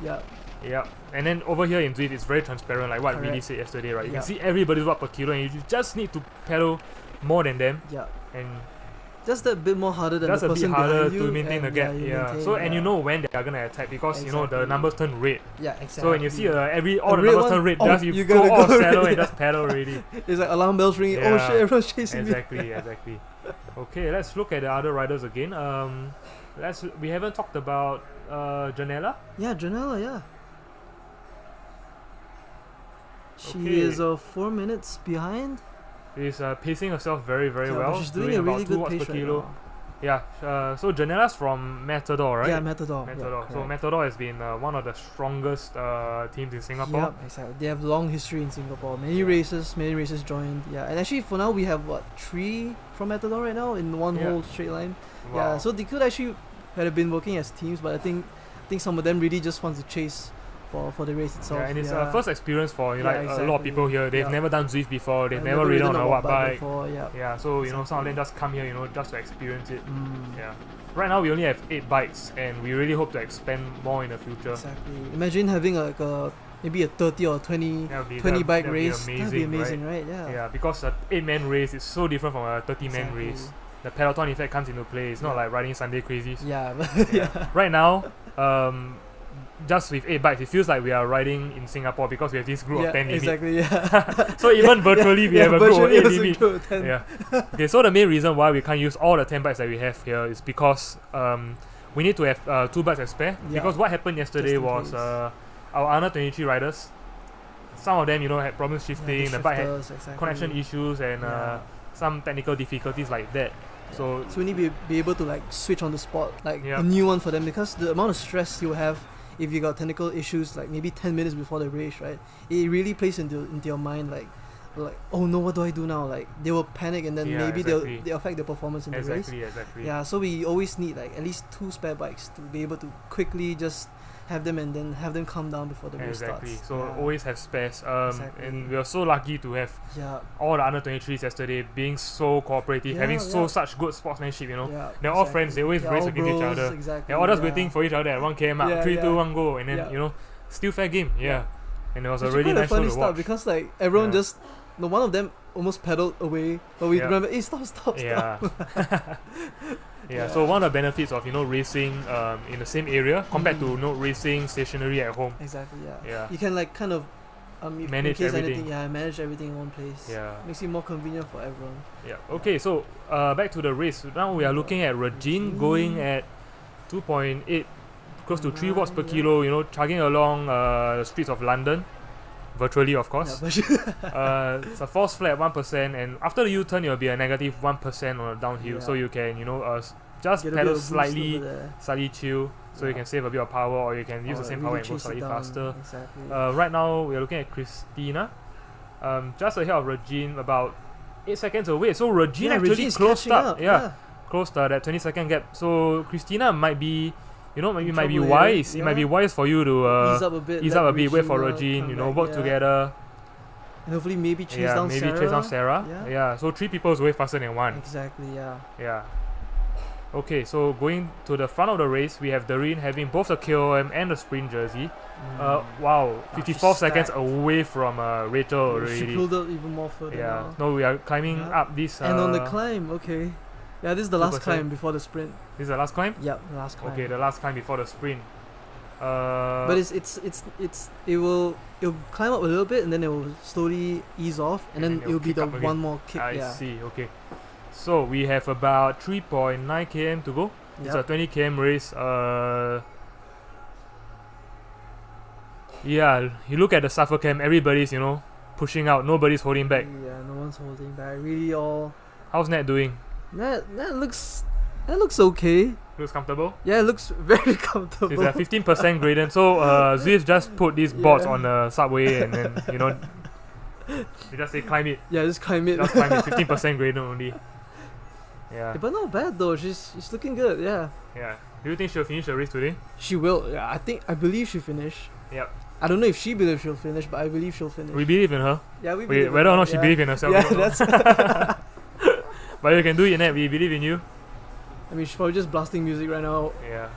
Yeah. Yeah, and then over here in Zwift, it's very transparent, like what Willie said yesterday, right? You can see everybody's watt per kilo, and you just need to pedal more than them. Yeah. And just a bit more harder than just the person a bit harder behind you to maintain the gap. So and you know when they are gonna attack because the numbers turn red. Yeah, exactly. So when you see all the numbers turn red, just you go off saddle and just pedal already. It's like alarm bells ringing. Oh shit, everyone's chasing me. Exactly. Okay, let's look at the other riders again. We haven't talked about Janela. Yeah, Janela. Yeah. She is 4 minutes behind. She's pacing herself very well. She's doing a really good pace right now. Yeah, so Janela's from Matador, right? Yeah, Matador. So Matador has been one of the strongest teams in Singapore. Yep, exactly. They have long history in Singapore. Many races joined. Yeah, and actually for now we have 3 from Matador right now in one whole straight line. Wow. Yeah, so they could actually have been working as teams, but I think some of them really just want to chase for the race itself. Yeah, and it's a first experience for a lot of people here. They've never done Zwift before. They've never ridden on a watt bike. Before, so some of them just come here, just to experience it. Yeah. Right now we only have 8 bikes, and we really hope to expand more in the future. Exactly. Imagine having like maybe a 30 or 20 bike race. That'd be amazing, right? Yeah. Yeah, because an 8-man race is so different from a 30-man race. The peloton effect comes into play. It's not like riding Sunday crazies. Yeah. Right now, just with 8 bikes, it feels like we are riding in Singapore because we have this group of 10 limit. Exactly, yeah. So even virtually we have a group of 8 limit. Group of 10. Yeah. Okay, so the main reason why we can't use all the 10 bikes that we have here is because we need to have 2 bikes as spare. Because what happened yesterday was our under 23 riders, some of them had problems shifting, the bike had connection issues and some technical difficulties like that. So we need to be able to switch on the spot, a new one for them, because the amount of stress you have if you got technical issues maybe 10 minutes before the race, right? It really plays into your mind like oh no, what do I do now? They will panic and then maybe they'll affect their performance in the race. Exactly. Yeah, so we always need at least 2 spare bikes to be able to quickly just have them and then have them calm down before the race starts. So always have spares. And we are so lucky to have all the under 23s yesterday being so cooperative, having such good sportsmanship. They're all friends. They always race against each other. They're all just waiting for each other at 1 km mark, 3, 2, 1 go, and then still fair game. And it was a really nice show to watch. Because everyone just one of them almost pedaled away, but we remember, hey, stop. So one of the benefits of racing in the same area compared to racing stationary at home. Exactly. Yeah. You can kind of manage everything. Manage everything in one place. Yeah. Makes it more convenient for everyone. Yeah. Okay. So back to the race. Now we are looking at Regine going at 2.8, close to 3 watts per kilo. Chugging along the streets of London. Virtually, of course. It's a false flat 1%, and after the U-turn, it will be a negative 1% on the downhill. So you can, just pedal slightly chill, so you can save a bit of power, or you can use the same power and go slightly faster. Exactly. Right now, we are looking at Christina, just ahead of Regine, about 8 seconds away. So Regine actually closed up. closed that 20-second gap. So Christina might be, maybe might be trouble wise. here, It might be yeah. wise for you to Ease up a bit, wait let for Regina Regine. come back, Work yeah. together. And hopefully maybe chase down maybe Sarah. chase down Sarah. Yeah. Yeah. So 3 people is way faster than 1. Exactly, yeah. Yeah. Okay, so going to the front of the race, we have Doreen having both the KOM and the sprint jersey. Wow, 54 seconds stacked. away from Rachel She already. pulled up even more further Yeah. now. No, we are climbing Yeah. up this. And on the climb, okay. Yeah, this is the last 2%. climb before the sprint. This is the last climb. Yep, the last climb. Okay, the last climb before the sprint. But it'll climb up a little bit and then it will slowly ease off and then it'll be kick the up again. one more kick. I yeah. see. Okay, so we have about 3.9 km to go. It's a Yep. 20 km race. Yeah, you look at the suffer cam. Everybody's pushing out. Nobody's holding back. Yeah, no one's holding back. Really, all How's Nat doing? that looks okay. Looks comfortable. Yeah, it looks very comfortable. It's a 15% gradient. So Zeus just put these boards on the subway and then they just say climb it. Yeah, just climb it. Just climb it. 15% gradient only. Yeah. But not bad though. She's looking good. Yeah. Yeah. Do you think she'll finish the race today? She will. Yeah, I believe she'll finish. Yep. I don't know if she believes she'll finish, but I believe she'll finish. We believe in her. Yeah, we believe in whether or her, not she yeah. believes in herself. Yeah, we don't know. that's. But you can do it, Nat. We believe in you. I mean, she's probably just blasting music right now. Yeah.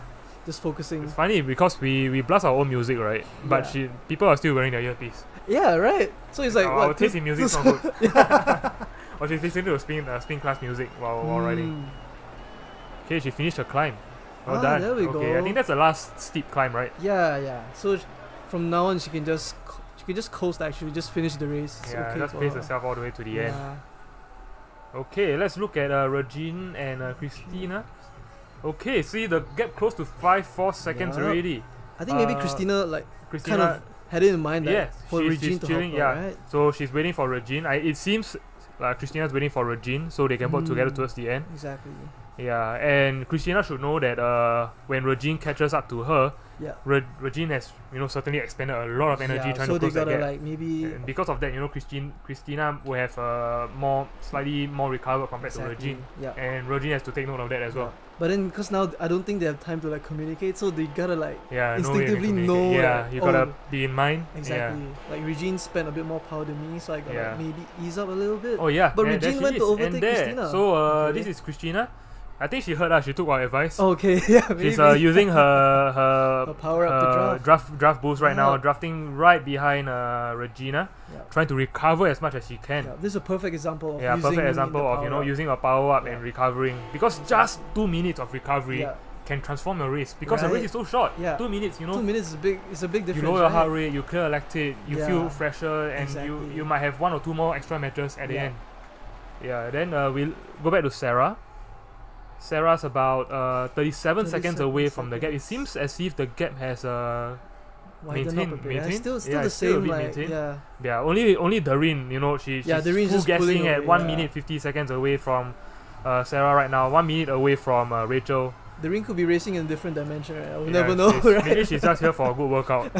Just focusing. It's funny because we blast our own music, right? But Yeah. people are still wearing their earpiece. Yeah, right. So it's like Our what? taste in music is not good. Or she's listening to spin class music while riding. Okay, she finished her climb. Well done. There we okay, go. I think that's the last steep climb, right? Yeah. So from now on, she can just coast. Actually, just finish the race. It's Yeah, okay just for pace her. herself all the way to the end. Yeah. Okay, let's look at Regine and Christina. Okay, see the gap close to 4 seconds Yup. already. I think maybe Christina kind of had it in mind that yes, for she's Regine to chilling, help her, right? So she's waiting for Regine. It seems like Christina's waiting for Regine so they can work together towards the end. Exactly. Yeah, and Christina should know that when Regine catches up to her, Yeah. Regine has certainly expended a lot of energy Yeah, trying so to they close that gotta gap. like maybe And because of that, Christina will have slightly more recovered compared to Regine. Yeah. And Regine has to take note of that as well. But then, because now I don't think they have time to like communicate, so they gotta like Yeah, instinctively know. know. Yeah, like, you gotta oh, be in mind. exactly. Like Regine spent a bit more power than me, so I gotta like, maybe ease up a little bit. Oh yeah, But there Regine she went to is. overtake And there. Christina. So Okay. this is Christina. I think she heard us. She took our advice. Okay, yeah, maybe. She's using her power up to draft boost right now, Yeah. drafting right behind Regina, Yeah. trying to recover as much as she can. Yeah, this is a perfect example of Yeah, using perfect example the of power up. using a power up and recovering, because just 2 minutes of recovery Yeah. can transform a race, because the Right. race is so short. Yeah. 2 minutes, 2 minutes is a big. It's a big you difference. lower your right? heart rate, you clear lactate, you Yeah. feel fresher, and Exactly. you might have 1 or 2 more extra matches at the Yeah. end. Yeah. Then we'll go back to Sarah. Sarah's about 37 seconds away from the gap. It seems as if the gap has Widen up a maintained. bit. Yeah, still Yeah, the it's still a same. bit Like, maintained. yeah. Yeah, only Doreen, she's Doreen's full just pulling guessing at away, 1 yeah. minute 50 seconds away from Sarah right now. 1 minute away from Rachel. The ring could be racing in a different dimension. Right? We'll Yeah, never know. Right? Maybe she's just here for a good workout.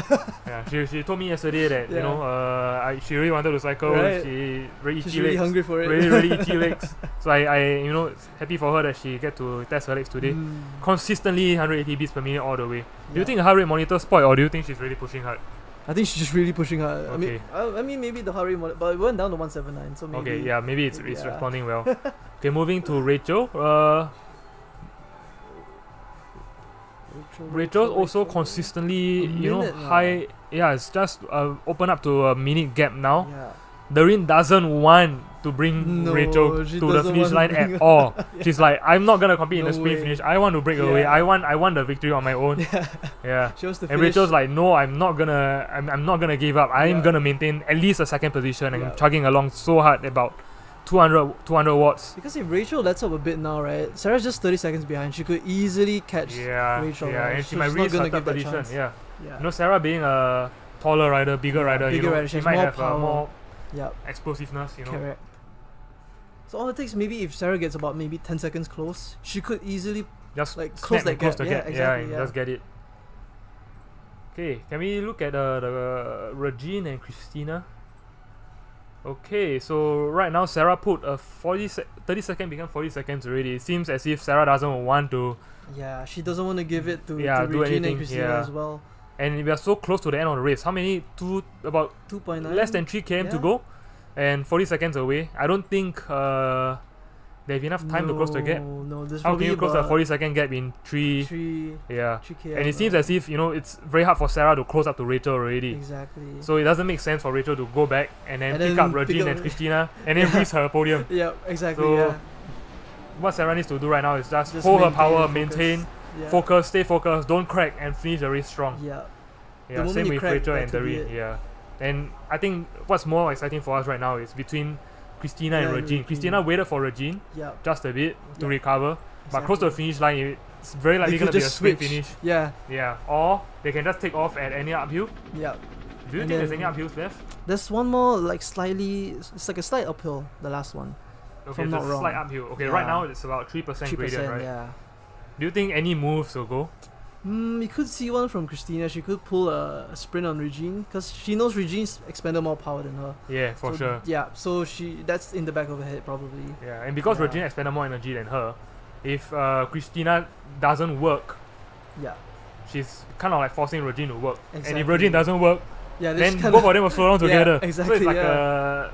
Yeah, she told me yesterday that she really wanted to cycle. Right. She really She's itchy really legs, hungry for it. really itchy legs. So I happy for her that she get to test her legs today. Consistently 180 beats per minute all the way. Do you think the heart rate monitor spoiled, or do you think she's really pushing hard? I think she's just really pushing hard. Okay. I mean maybe the heart rate, but it went down to 179. So maybe. Okay, yeah, maybe it's yeah. responding well. Okay, moving to Rachel. Rachel also consistently, minute now. high. Yeah, it's just open up to a minute gap now. Yeah. Doreen doesn't want to bring No, Rachel she to the doesn't finish want to line bring at her. all. Yeah. She's like, I'm not gonna compete in the No sprint way. finish. I want to break away. Yeah. I want the victory on my own. Yeah. She wants to And finish. Rachel's like, no, I'm not gonna give up. I'm gonna maintain at least a second position and Yeah. chugging along so hard about 200 watts. Because if Rachel lets up a bit now, right? Sarah's just 30 seconds behind. She could easily catch Rachel. Yeah, right? and she So might she's really not gonna start give that position. chance. Yeah. Sarah being a taller rider, bigger rider, bigger rider, she she might has more have power. more Yep. explosiveness, Correct. So all it takes, maybe if Sarah gets about maybe 10 seconds close, she could easily just like snap close and that close gap. the Yeah, gap. exactly. and Yeah. just get it. Okay, can we look at the Regine and Christina? Okay, so right now Sarah put a 30 second become 40 seconds already. It seems as if Sarah doesn't want to Yeah, she doesn't want to give it to, do Regina anything. and Christina Yeah. as well. And we are so close to the end of the race. How many? About 2.9? less than 3 km to Yeah. go, and 40 seconds away. I don't think they have enough time to close the gap. No, there's How can probably you close a about 40-second gap in 3? 3 Yeah. 3 km. And it seems as if, it's very hard for Sarah to close up to Rachel already. Exactly. So it doesn't make sense for Rachel to go back and then pick up Regine and Christina and then reach her podium. Yeah, exactly. So yeah. what Sarah needs to do right now is just Just hold her maintain power, focus. maintain, Yeah. focus, stay focused, don't crack, and finish the race strong. Yeah. Yeah, moment same you with crack, Rachel that and could be Doreen. it. Yeah. And I think what's more exciting for us right now is between Christina and Yeah, and Regine. Regine. Christina waited for Regine Yeah. just a bit to Yeah. recover, but close to the finish line, it's very likely They going could to be a just sprint switch. finish. Yeah. Yeah, or they can just take off at any uphill. Yeah. Do you And think there's any then uphills left? There's one more, like slightly. It's like a slight uphill. The last one. Okay, if I'm so not wrong. slight uphill. Okay, Yeah. right now it's about 3% gradient, right? Yeah. Do you think any moves will go? You could see one from Christina. She could pull a sprint on Regine because she knows Regine's expended more power than her. Yeah, for So, sure. Yeah, so that's in the back of her head probably. Yeah, and because Yeah. Regine expended more energy than her, if Christina doesn't work, Yeah. she's kind of like forcing Regine to work. And if Exactly. Regine doesn't work, Yeah, then kinda, both of them will slow down Yeah, together. exactly, So it's like yeah.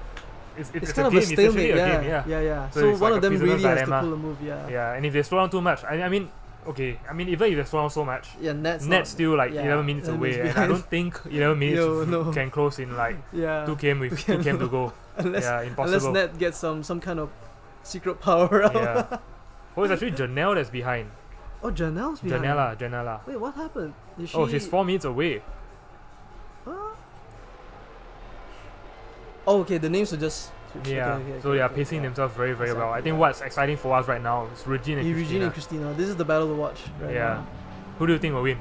it's kind a of game, a stalemate. essentially a Yeah, game, yeah. yeah. So So it's one like of a them prisoner's really has to dilemma. pull a move. Yeah. Yeah, and if they slow down too much, I mean, okay, even if they slow down so much, Yeah, Net's still like yeah, 11 minutes 11 away, minutes and I behind. don't think 11 minutes No. can close in like Yeah. 2 km with 2 km to go. Unless, Yeah, unless impossible. Net gets some kind of secret power up. Yeah. Oh, it's actually Janelle that's behind. Oh, Janelle's behind. Janella. Wait, what happened? Is she... Oh, she's 4 minutes away. Oh, okay. The names are just. switched. Yeah, Okay, so they are okay, pacing yeah. themselves very, very well. I Exactly, think what's exciting for us right now is Regine and Regine Christina. and Christina. This is the battle to watch. Right Yeah. now. Who do you think will win?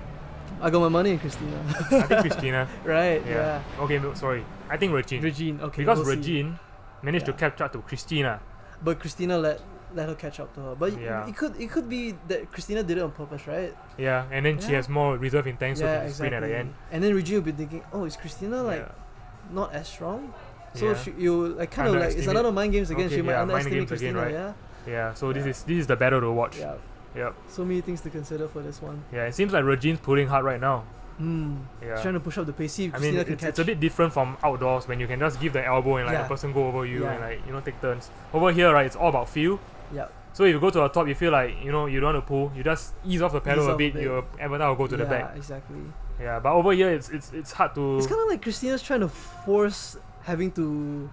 I got my money in Christina. I think Christina. Right. Yeah. Okay, no, sorry. I think Regine. Regine. Okay. Because we'll see. Regine managed to Yeah. catch up to Christina. But Christina let her catch up to her. But Yeah. it could be that Christina did it on purpose, right? Yeah, and then she Yeah. has more reserve intent, so yeah, she can sprint at the end. And then Regine will be thinking, oh, is Christina like Yeah. not as strong? So Yeah. you like kind of like it's Underestimate. another mind games again. Okay, She might yeah, mind underestimate games again, Christina. right? Yeah. Yeah, so Yeah. this is the battle to watch. Yeah. Yep. So many things to consider for this one. Yeah, it seems like Regine's pulling hard right now. Yeah. Trying to push up the pace. See if I mean, Christina can it's catch. a bit different from outdoors when you can just give the elbow and like Yeah. the person go over you Yeah. and like take turns. Over here, right, it's all about feel. Yeah. So if you go to the top, you feel like you don't want to pull. You just ease off the pedal Ease a off bit. a bit. Your avatar will go to the Yeah, back. exactly. Yeah, but over here, it's hard to. It's kind of like Christina's trying to force having to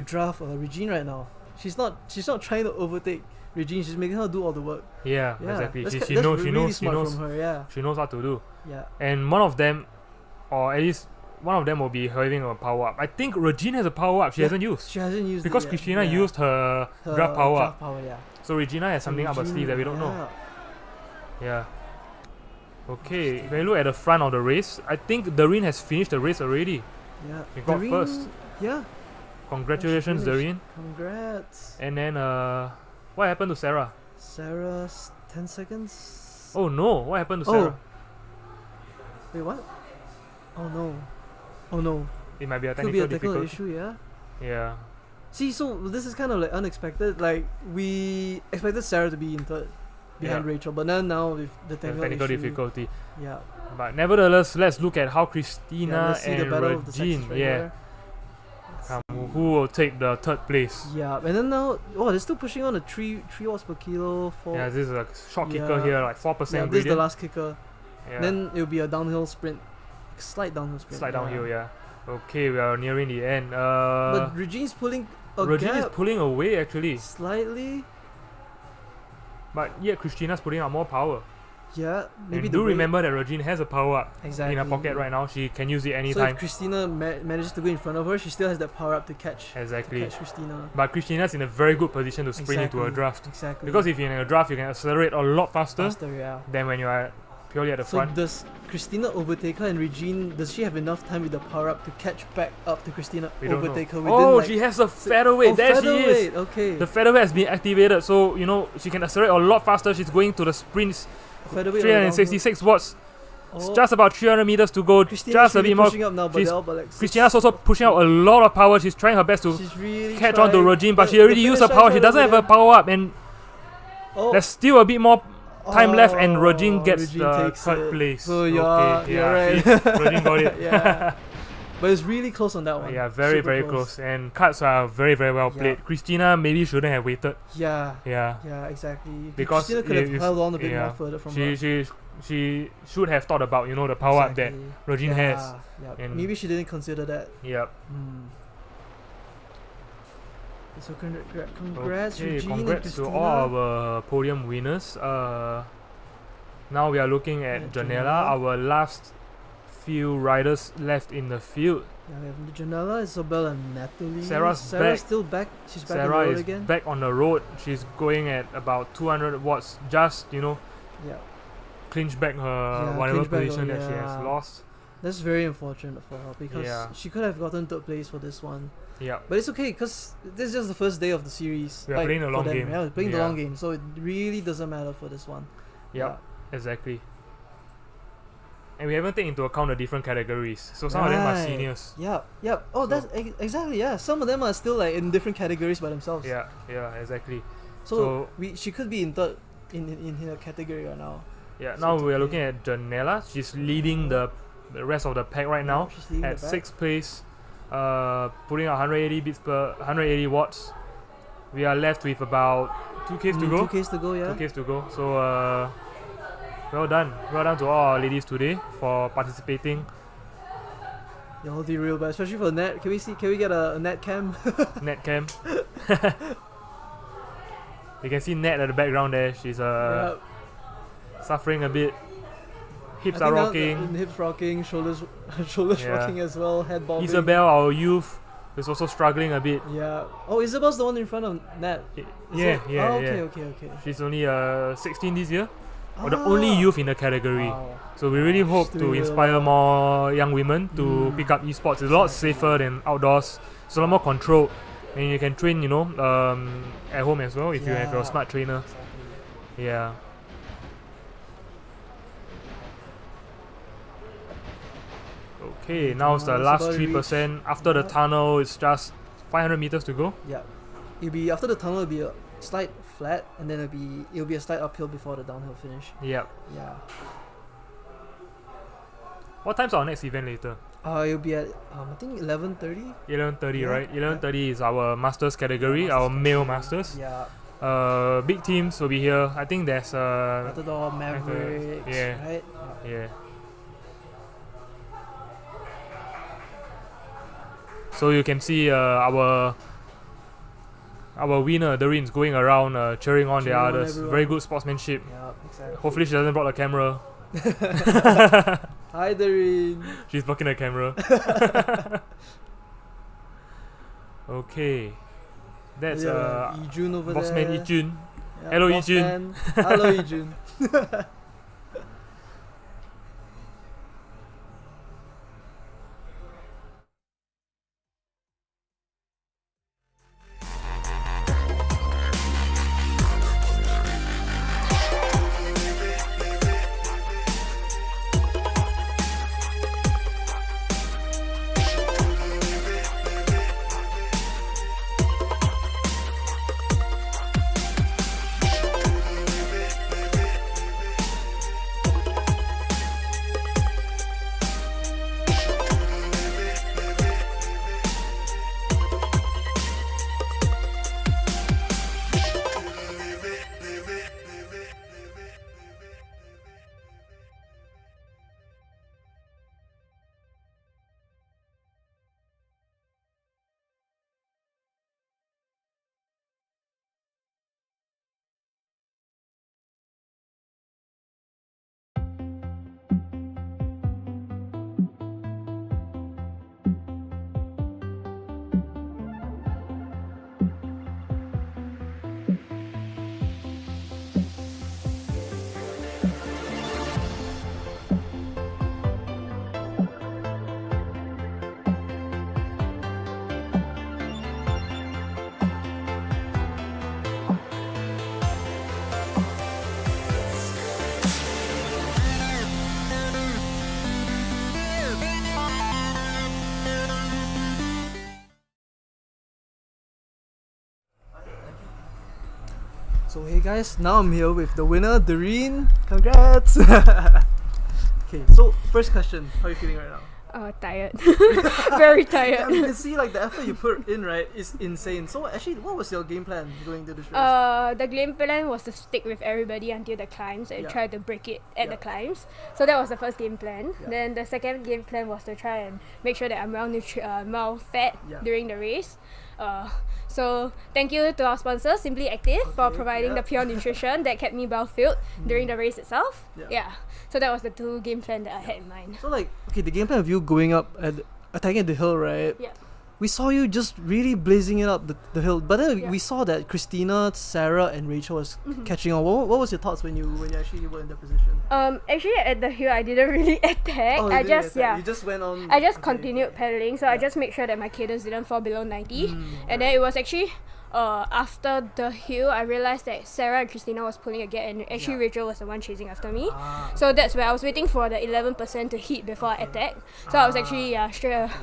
draft Regine right now. She's not trying to overtake Regine. She's making her do all the work. Yeah, Yeah, exactly. that's She, ki- she that's knows. She really knows. She smart knows. from her, yeah. She knows what to do. Yeah. And one of them, or at least one of them, will be having a power up. I think Regine has a power up. She Yeah, hasn't used. She hasn't used Because it yet. Christina Yeah. used her draft power up. Yeah. So Regina has something up her sleeve that we don't know. Yeah. Yeah. Okay, when you look at the front of the race, I think Doreen has finished the race already. Yeah. We got Doreen- first. Yeah. Congratulations, She finished. Doreen. Congrats. And then what happened to Sarah? Sarah's 10 seconds. Oh no, what happened to Oh. Sarah? Wait, what? Oh no. Oh no. It might be a Could be technical a technical difficulty. issue, yeah. Yeah. See, so this is kind of like unexpected. Like we expected Sarah to be in third behind Yeah. Rachel, but now with the The technical, issue, difficulty. Yeah. But nevertheless, let's look at how Yeah, Christina let's see the and battle of the sexes Regine, right yeah, there. who will take the third place. Yeah, and then now, they're still pushing on the 3 watts per kilo for. Yeah, this is a short kicker Yeah. here, like 4% Yeah, this is the gradient. last kicker. Yeah. Then it'll be a downhill sprint, slight downhill sprint. Slight downhill, yeah. Okay, we are nearing the end. But Regine's pulling a Regine is gap pulling away actually, slightly. but yet Christina's putting out more power. Yeah, maybe And the do weight- remember that Regine has a power up Exactly. in her pocket right now. She can use it So anytime. if Christina manages to go in front of her, she still has that power up to catch. Exactly. To catch Christina. But Christina's in a very good position to sprint into a Exactly, draft. exactly. Because if you're in a draft, you can accelerate a lot faster, Yeah. than when you are purely at the So front. does Christina overtake her, and Regine, does she have enough time with the power up to catch back up to Christina, We don't overtake know. her within Oh, like she has a featherweight. Oh, There she is. featherweight, okay. The featherweight has been activated, so she can accelerate a lot faster. She's going to the sprints. Featherweight 366 watts. It's just about 300 meters to go. Christina's just a really bit more. pushing up now, but they're like Christina's also pushing out a lot of power. She's trying her best to really catch on to trying, Regine, but but she already the used her finish power. line She doesn't have over a power up, and Oh. there's still a bit more time left, and Regine gets Regine the takes third it. place. So you're right. Regine got it. Yeah. But it's really close on that one. Yeah, very, Super very close. And cuts are very, very well played. Christina maybe shouldn't have waited. Yeah. Yeah. Yeah, exactly. Because Christina could have held on a bit more further from her. She should have thought about, you know, the power up that Regine has. Yeah. And Maybe she didn't consider that. Yep. So congrats, okay, Regine congrats and to Christina. all our podium winners. Now we are looking at Janella, our last few riders left in the field. Yeah, we have Janella, Isabel, and Natalie. Sarah's back. still back. She's back Sarah on the road is again. back on the road. She's going at about 200 watts, just, you know, clinch back her whatever position that she has lost. That's very unfortunate for her because she could have gotten third place for this one. Yeah. But it's okay because this is just the first day of the series. We are playing the long game. Yeah, we're playing the long game, so it really doesn't matter for this one. Yep, exactly. And we haven't taken into account the different categories. So some of them are seniors. Yep. Oh, that's exactly, yeah. Some of them are still like in different categories by themselves. Yeah, exactly. So she could be in third in her category right now. Yeah, now we are looking at Janella. She's leading the rest of the pack right now at 6th place, putting out 180 watts. We are left with about 2Ks to go. 2Ks to go, yeah. 2Ks to go. So well done to all our ladies today for participating. You're holding real bad, especially for Nat. Can we get a Nat cam? Nat cam. You can see Nat at the background there. She's suffering a bit. Hips are rocking. Hips rocking, shoulders rocking as well, head bobbing. Isabel, our youth, is also struggling a bit. Yeah. Oh, Isabel's the one in front of Nat. Okay. She's only 16 this year. Or the only youth in the category. So we really hope to inspire more young women to pick up esports. It's a lot safer than outdoors. It's a lot more controlled. And you can train, you know, at home as well if you have your smart trainer. Yeah. Okay, now it's the last 3%. After the tunnel, it's just 500 meters to go. Yeah. It'll be after the tunnel. It'll be a slight flat, and then it'll be a slight uphill before the downhill finish. Yep. Yeah. What time's our next event later? It'll be at I think 11:30. 11:30, right? 11:30 is our masters category, our male masters. Yeah. Big teams will be here. I think there's Matador, Mavericks, right? Yeah. So you can see our winner, Doreen's going around cheering on the others. Very good sportsmanship. Yeah, exactly. Hopefully she doesn't block the camera. Hi, Doreen. She's blocking the camera. Okay. That's Yijun over Bossman there. Yijun. Yeah, Hello, Bossman. Yijun. Hello, Yijun. So hey guys, now I'm here with the winner, Doreen. Congrats! Okay, so first question, how are you feeling right now? Tired. Very tired. Yeah, you can see like the effort you put in, right, is insane. So actually, what was your game plan going to this race? The game plan was to stick with everybody until the climbs and Yeah. try to break it at the climbs. So that was the first game plan. Yeah. Then the second game plan was to try and make sure that I'm well fed during the race. So thank you to our sponsor, Simply Active, for providing the pure nutrition that kept me well filled during the race itself. Yeah. So that was the two game plan that I had in mind. So like, okay, the game plan of you going up and attacking the hill, right? Yeah. We saw you just really blazing it up the hill, but then we saw that Christina, Sarah, and Rachel was catching on. What was your thoughts when you actually were in that position? Actually at the hill I didn't really attack. Oh, I you just didn't attack. You just went on. I just continued pedaling, so I just made sure that my cadence didn't fall below 90. And then it was actually after the hill I realized that Sarah and Christina was pulling a gap, and actually Rachel was the one chasing after me. So that's where I was waiting for the 11% to hit before I attacked. So I was actually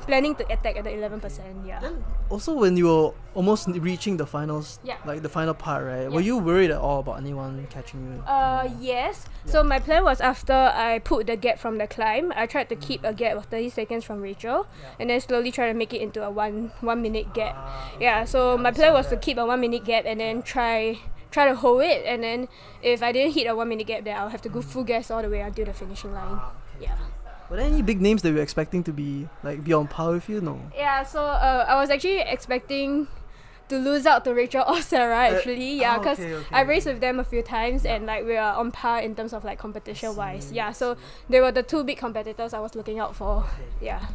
planning to attack at the 11%. Yeah. Also, when you were almost reaching the finals, Yeah. like the final part, right? Were you worried at all about anyone catching you? Yes. So my plan was after I put the gap from the climb, I tried to keep a gap of 30 seconds from Rachel, and then slowly try to make it into a one minute gap. Yeah. So my plan was to keep a 1 minute gap and then try to hold it, and then if I didn't hit a 1 minute gap, then I'll have to go full gas all the way until the finishing line. Yeah. Were there any big names that you were expecting to be on par with you? No. Yeah. So I was actually expecting to lose out to Rachel or Sarah actually, because I raced with them a few times and like we are on par in terms of like competition wise. Yeah, so they were the two big competitors I was looking out for. Yeah.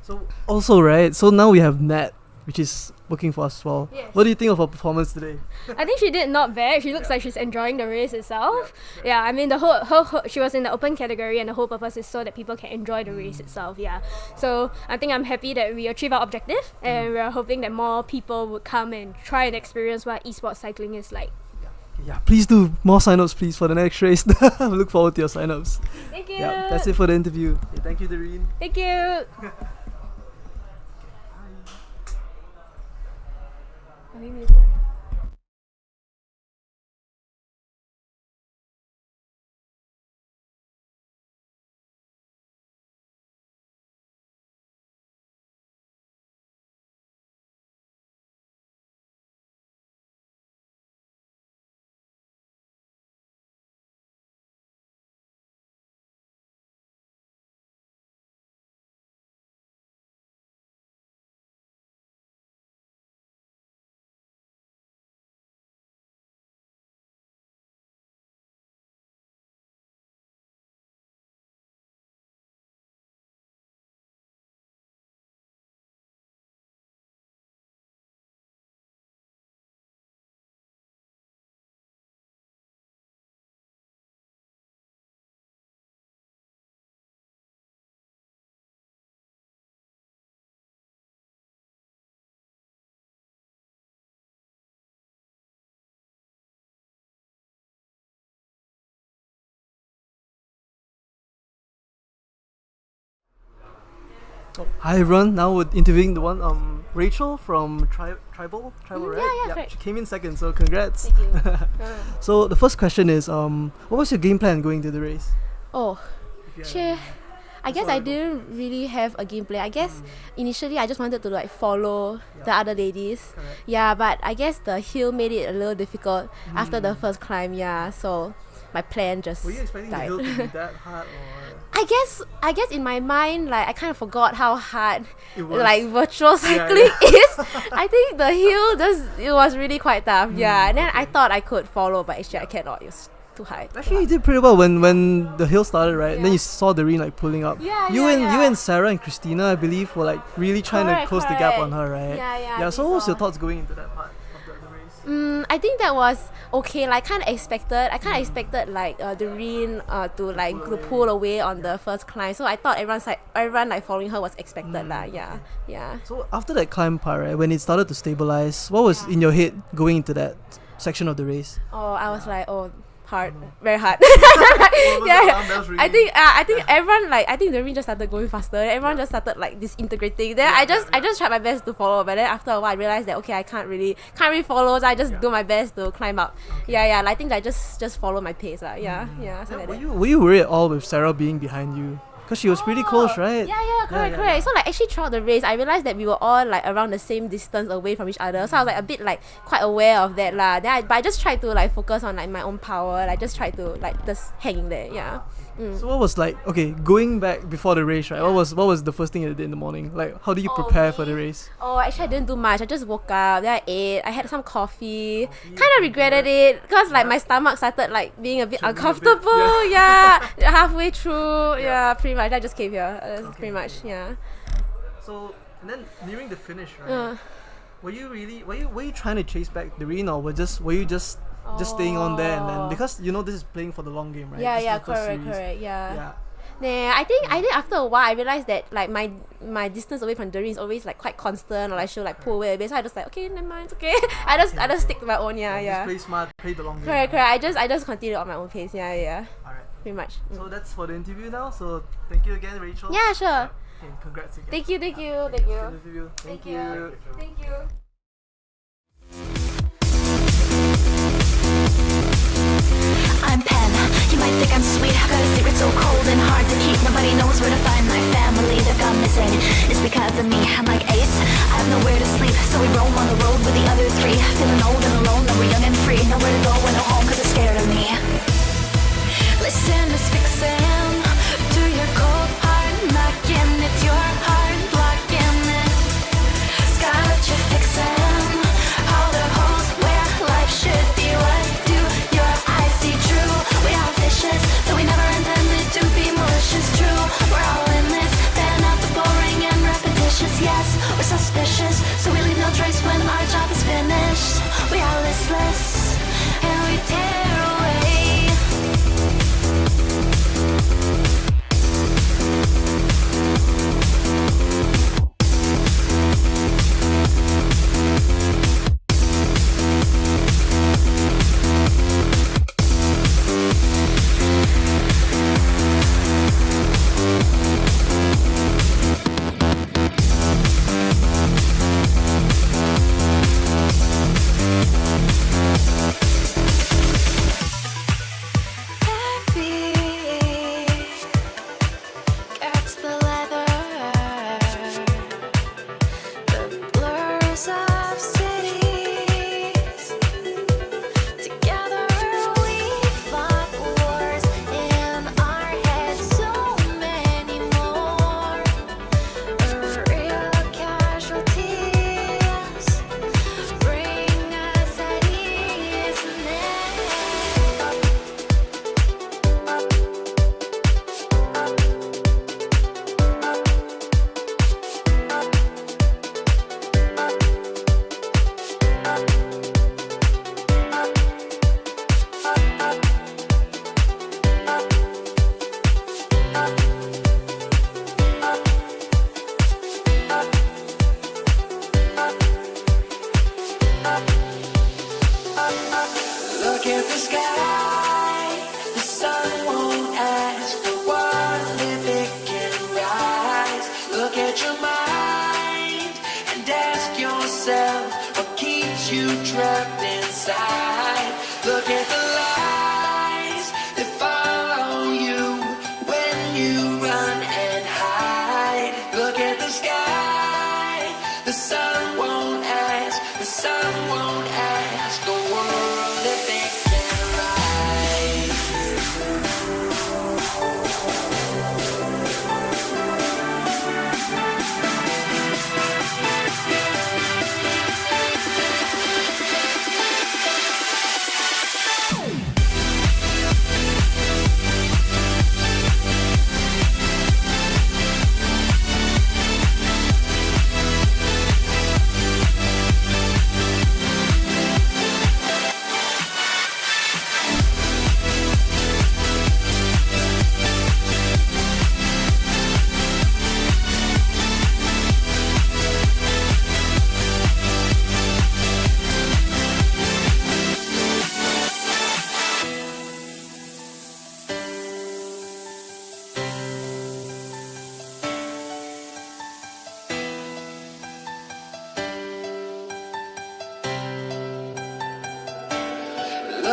So also, right, so now we have Nat, which is working for us as well. Yes. What do you think of her performance today? I think she did not bad. She looks like she's enjoying the race itself. Yeah, I mean the whole she was in the open category, and the whole purpose is so that people can enjoy the race itself. Yeah, so I think I'm happy that we achieved our objective, and we're hoping that more people would come and try and experience what esports cycling is like. Yeah, please do more signups, please, for the next race. Look forward to your signups. Thank you. Yeah, that's it for the interview. Okay, thank you, Doreen. Thank you. Are we muted? Hi everyone, now we're interviewing the one Rachel from Tribal, right? Yeah, correct. She came in second, so congrats. Thank you. So the first question is what was your game plan going to the race? I guess I didn't really have a game plan. I guess initially I just wanted to like follow the other ladies. Yeah, but I guess the hill made it a little difficult after the first climb. Yeah, so my plan just Were you expecting died. the hill to be that hard, or? I guess in my mind, like I kind of forgot how hard It was. like virtual cycling is. I think the hill it was really quite tough. Yeah, and then I thought I could follow, but actually I cannot. It was too high. Actually, you did pretty well when the hill started, right? And then you saw Doreen like pulling up. You and Sarah and Christina, I believe, were like really trying to close the gap on her, right? Yeah, So what was your thoughts going into that part of the race? I think that was okay. Like kind of expected. I kind of expected like Doreen to like pull away on the first climb. So I thought everyone like following her was expected lah. Yeah. So after that climb part, right, when it started to stabilize, what was in your head going into that section of the race? Oh, I was like, hard, very hard. Was the alarm bells I think everyone I think the ring just started going faster. Everyone just started disintegrating. Then I just tried my best to follow, but then after a while I realized that okay, I can't really follow, so I just do my best to climb up. Okay. I think I just follow my pace. Were you worried at all with Sarah being behind you? Because she was pretty close, right? Yeah, correct. So actually throughout the race, I realized that we were all around the same distance away from each other. So I was a bit quite aware of that lah. Then but I just tried to focus on my own power. I just tried to just hang there. Yeah. So what was going back before the race, right? What was the first thing you did in the morning? How did you prepare for the race? Oh, actually I didn't do much. I just woke up, then I ate. I had some coffee. Kind of regretted it because my stomach started being a bit uncomfortable. Yeah, halfway through. Yeah, pretty much. I just came here. Pretty much. Yeah. So and then nearing the finish, right? Were you trying to chase back the rain, or were you just staying on there and then because this is playing for the long game, right? Yeah, correct. Yeah. Nah, I think after a while I realized that my distance away from Doreen is always quite constant, or she'll pull away a bit. So I just okay, never mind, it's okay. I just stick to my own. Yeah. Just play smart, play the long game. Correct. I just continue on my own pace. Yeah. Alright. Pretty much. So that's for the interview now. So thank you again, Rachel. Yeah, sure. Okay, congrats again. Thank you. Thank you. I'm Pen, you might think I'm sweet. I got a secret so cold and hard to keep. Nobody knows where to find my family. They've gone missing, it's because of me. I'm like Ace, I have nowhere to sleep. So we roam on the road with the other three. Feeling old and alone, though we're young and free. Nowhere to go and no home cause they're scared of me. Listen, it's fixing to your cold heart knocking. It's your heart blocking it. Scarlet, you're fixing all the holes where life should be. What do your eyes see true? We are vicious, though we never intended to be malicious. True, we're all in this, fan out the boring and repetitious. Yes, we're suspicious, so we leave no trace when our job is finished. We are listless, and we tear away.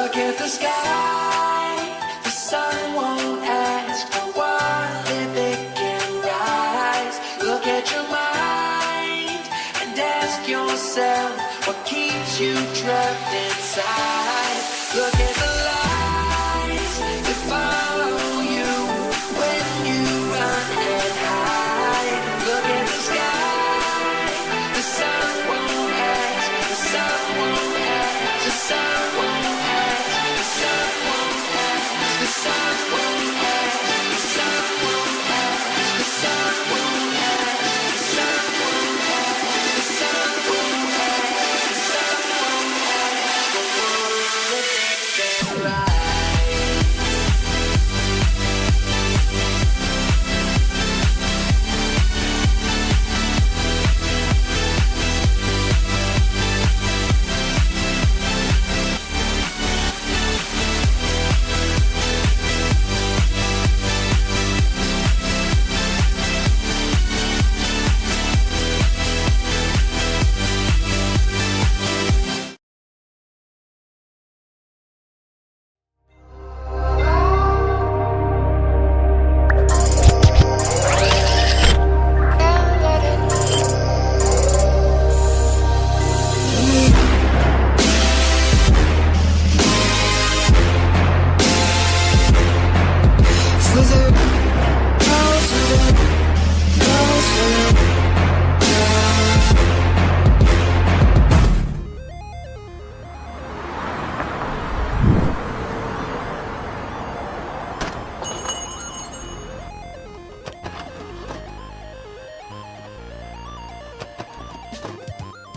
Look at the sky, the sun won't ask for what if it can rise. Look at your mind and ask yourself what keeps you trapped inside. Look at the lights that follow you when you run and hide. Look at the sky, the sun won't ask, the sun won't ask, the sun won't ask, the sun won't ask, the sun won't ask, the sun won't ask, the sun won't ask, the sun won't ask, the sun won't ask, the sun won't ask the world if it can rise.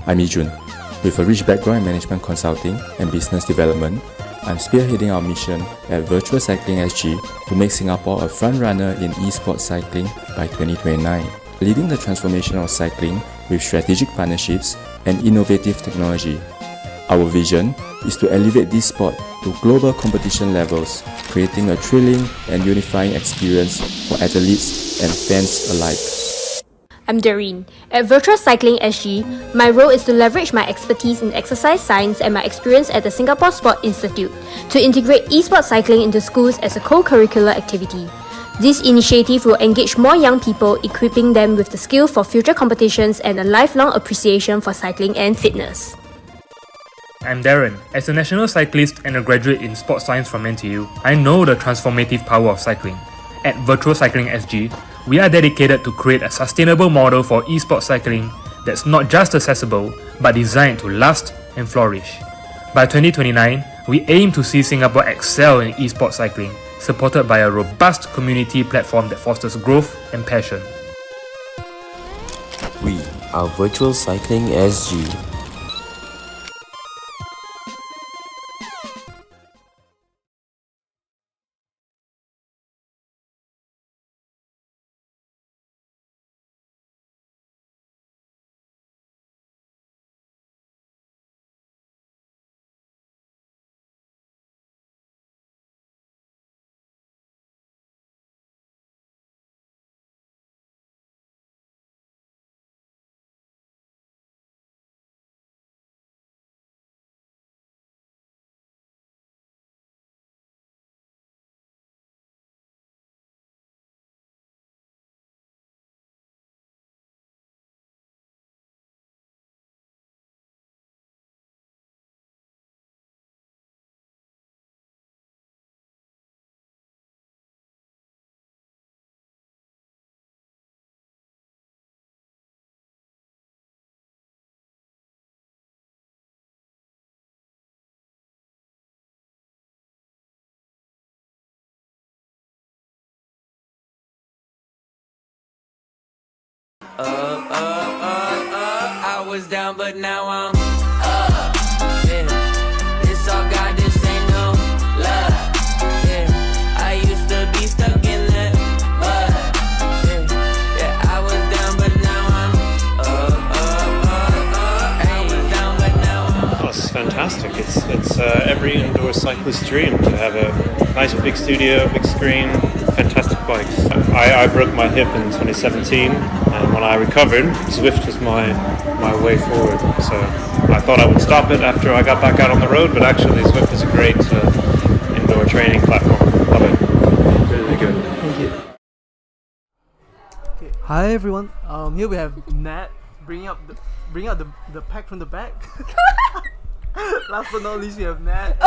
I'm Jun. With a rich background in management consulting and business development, I'm spearheading our mission at Virtual Cycling SG to make Singapore a front-runner in esports cycling by 2029, leading the transformation of cycling with strategic partnerships and innovative technology. Our vision is to elevate this sport to global competition levels, creating a thrilling and unifying experience for athletes and fans alike. I'm Doreen. At Virtual Cycling SG, my role is to leverage my expertise in exercise science and my experience at the Singapore Sport Institute to integrate esports cycling into schools as a co-curricular activity. This initiative will engage more young people, equipping them with the skill for future competitions and a lifelong appreciation for cycling and fitness. I'm Darren. As a national cyclist and a graduate in sports science from NTU, I know the transformative power of cycling. At Virtual Cycling SG, we are dedicated to create a sustainable model for esports cycling that's not just accessible, but designed to last and flourish. By 2029, we aim to see Singapore excel in esports cycling, supported by a robust community platform that fosters growth and passion. We are Virtual Cycling SG. I was down, but now I'm up. Yeah, it's all God, this ain't no love. Yeah, I used to be stuck in that mud. Yeah, I was down, but now I'm up. I was down, but now I'm Oh, it's fantastic. It's every indoor cyclist's dream to have a nice big studio, big screen, fantastic bikes. I broke my hip in 2017. And when I recovered, Zwift was my way forward. So I thought I would stop it after I got back out on the road, but actually Zwift is a great indoor training platform. Love it. Very good. Thank you. Okay. Hi everyone. Here we have Nat bringing out the pack from the back. Last but not least, we have Nat.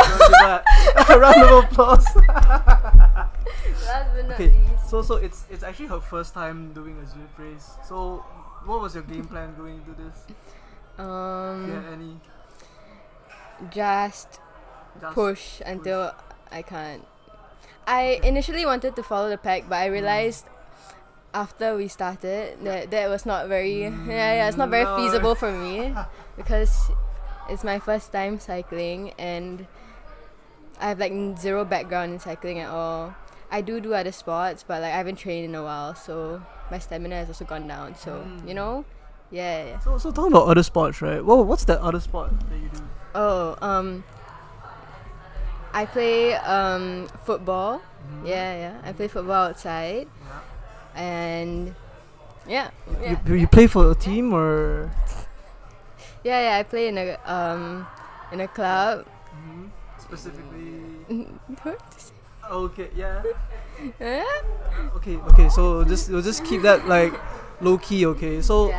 A round of applause. Last but not Okay, least. so it's actually her first time doing a Zwift race. So what was your game plan going into this? Do you have any? Just Just push until I can't. I initially wanted to follow the pack, but I realized after we started that was not very it's not very feasible for me because it's my first time cycling and I have like zero background in cycling at all. I do other sports, but like I haven't trained in a while, so my stamina has also gone down. So you know, yeah. So talking about other sports, right? Well, what's that other sport that you do? I play football. Yeah. I play football outside. And yeah. You play for a team or? Yeah. I play in a club. Specifically. Okay. Yeah. Yeah. Okay. So we'll just keep that like low key. Okay. So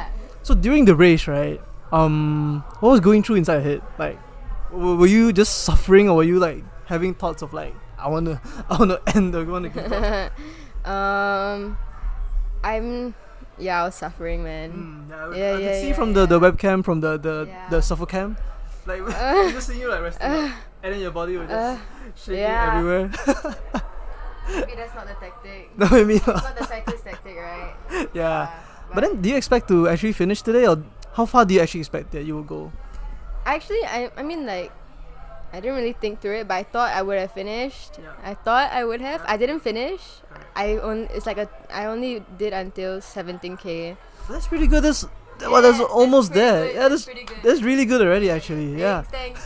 during the race, right? What was going through inside your head? Like, were you just suffering, or were you like having thoughts of like, I wanna end, I wanna give up? I was suffering, man. I could see from the webcam, from the suffer cam, like just seeing you like resting up, and then your body was just shaking everywhere. Maybe that's not the tactic. No, maybe it's not. not the cyclist tactic, right? Yeah. But then, do you expect to actually finish today, or how far do you actually expect that you will go? Actually, I mean like, I didn't really think through it, but I thought I would have finished. I thought I would have. I didn't finish. I only did until 17K. That's pretty good. That's almost there. Yeah, that's really good already, actually. Yeah. Thanks.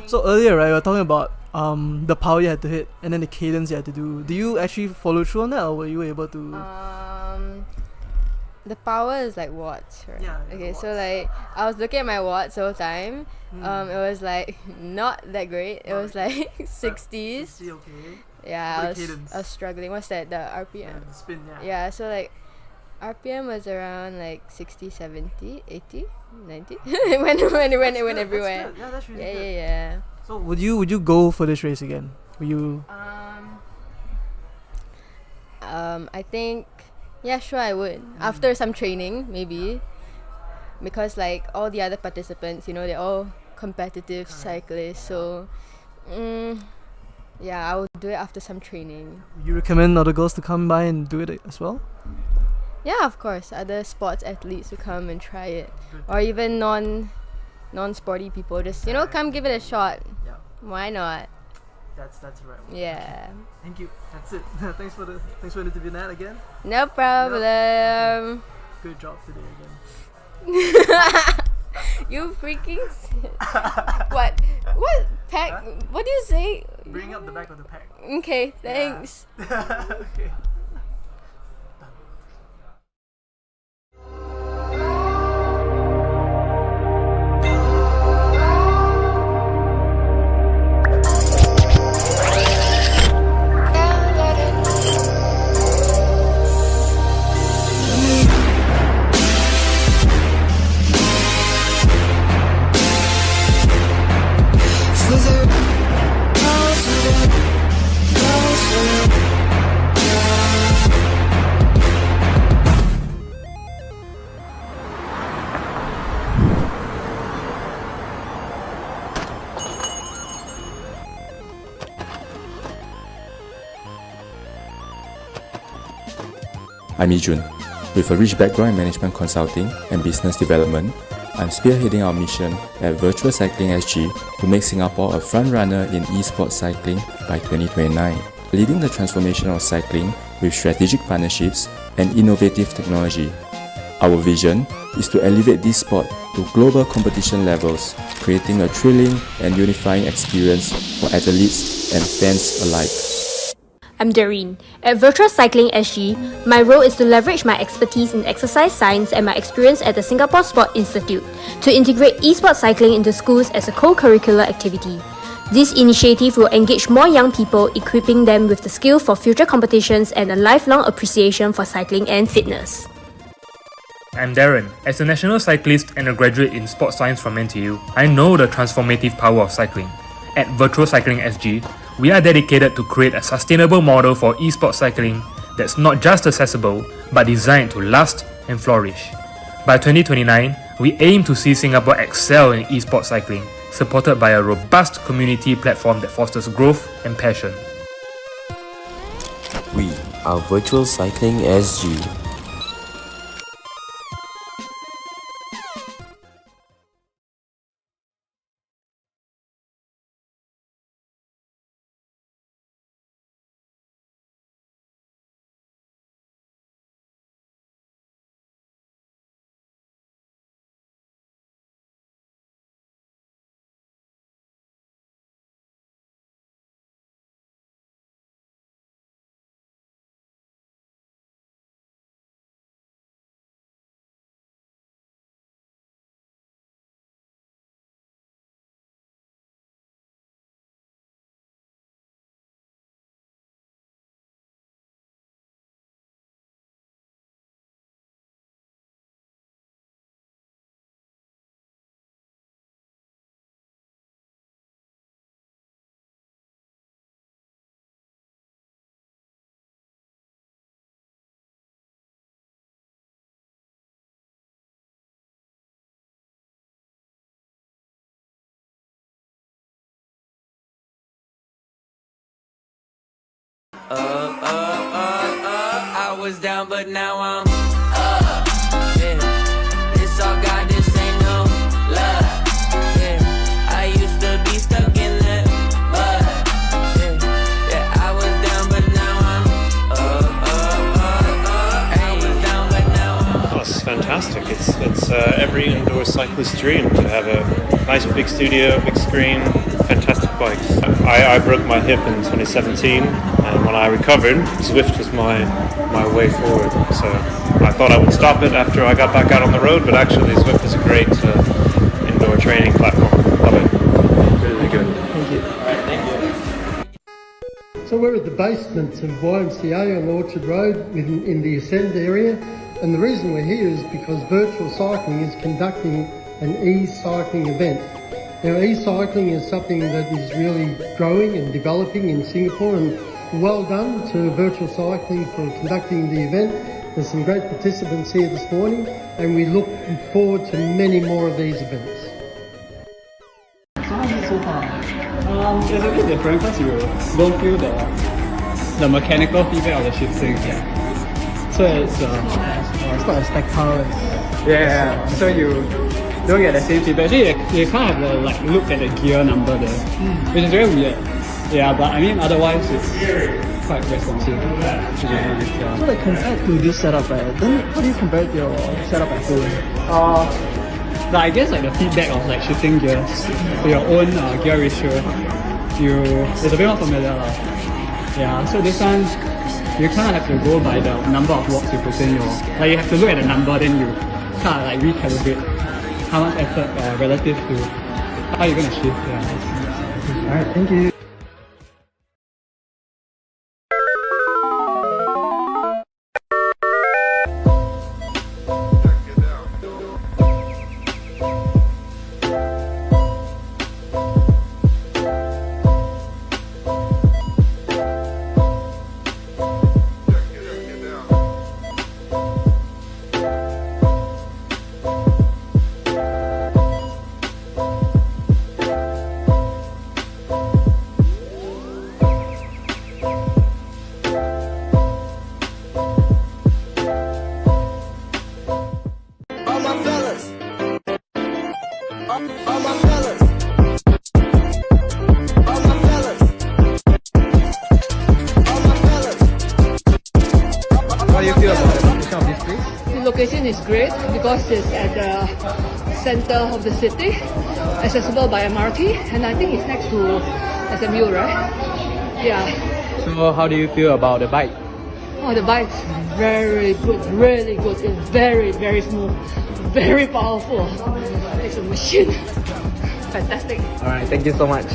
So earlier, right, we were talking about the power you had to hit and then the cadence you had to do. Do you actually follow through on that, or were you able to? The power is like watts, right? Yeah. Okay, so like I was looking at my watts all the time. It was like not that great. It was like 60s. 60, okay. Yeah, I was struggling. What's that? The RPM. The spin, yeah. Yeah, so like RPM was around like 60, 70, 80, 90. It went everywhere. That's really good. Yeah. So would you go for this race again? Will you? I think, yeah, sure I would. After some training, maybe. Because like all the other participants, you know, they're all competitive cyclists. So, yeah, I will do it after some training. You recommend other girls to come by and do it as well? Yeah, of course. Other sports athletes to come and try it. Or even non-sporty people, just, you know, come give it a shot. Yeah. Why not? That's right. Yeah. Thank you. That's it. Thanks for the interview, Nat, again. No problem. Good job today again. You freaking what pack? What do you say? Bring up the back of the pack. Okay, thanks. Okay. I'm Ijun. With a rich background in management consulting and business development, I'm spearheading our mission at Virtual Cycling SG to make Singapore a front-runner in esports cycling by 2029, leading the transformation of cycling with strategic partnerships and innovative technology. Our vision is to elevate this sport to global competition levels, creating a thrilling and unifying experience for athletes and fans alike. I'm Doreen. At Virtual Cycling SG, my role is to leverage my expertise in exercise science and my experience at the Singapore Sport Institute to integrate esports cycling into schools as a co-curricular activity. This initiative will engage more young people, equipping them with the skill for future competitions and a lifelong appreciation for cycling and fitness. I'm Darren. As a national cyclist and a graduate in sports science from NTU, I know the transformative power of cycling. At Virtual Cycling SG, we are dedicated to create a sustainable model for esports cycling that's not just accessible, but designed to last and flourish. By 2029, we aim to see Singapore excel in esports cycling, supported by a robust community platform that fosters growth and passion. We are Virtual Cycling SG. I was down, but now I'm up. Yeah, it's all God, this ain't no love. Yeah, I used to be stuck in that mud. Yeah, I was down, but now I'm up. I was down, but now I'm Oh, it's fantastic. It's every indoor cyclist's dream to have a nice big studio, big screen, fantastic bikes. I broke my hip in 2017, and when I recovered, Zwift was my way forward. So I thought I would stop it after I got back out on the road, but actually Zwift is a great indoor training platform. Love it. Really good. Thank you. Thank you. So we're at the basement of YMCA on Orchard Road in the Ascend area, and the reason we're here is because Virtual Cycling is conducting an e-cycling event. Now, e-cycling is something that is really growing and developing in Singapore, and well done to Virtual Cycling for conducting the event. There's some great participants here this morning, and we look forward to many more of these events. So how's it so far? It's a bit different because you don't feel the mechanical feedback of the shifting. So it's not as tactile. yeah. So you don't get the same feedback. So you can't have the look at the gear number there, which is very weird. Yeah, but I mean otherwise it's quite responsive. Which is nice, yeah. So compared to this setup, right? Then how do you compare it to your setup at home? I guess the feedback of shifting gears to your own gear ratio, it's a bit more familiar. Yeah, so this one you kind of have to go by the number of watts you put in your. You have to look at the number, then you kind of recalibrate how much effort relative to how you're gonna shift. Yeah. Alright, thank you. How do you feel about the location of this place? The location is great because it's at the center of the city, accessible by MRT, and I think it's next to SMU, right? Yeah. So how do you feel about the bike? Oh, the bike's very good, really good. It's very, very smooth, very powerful. It's a machine. Fantastic. Alright, thank you so much.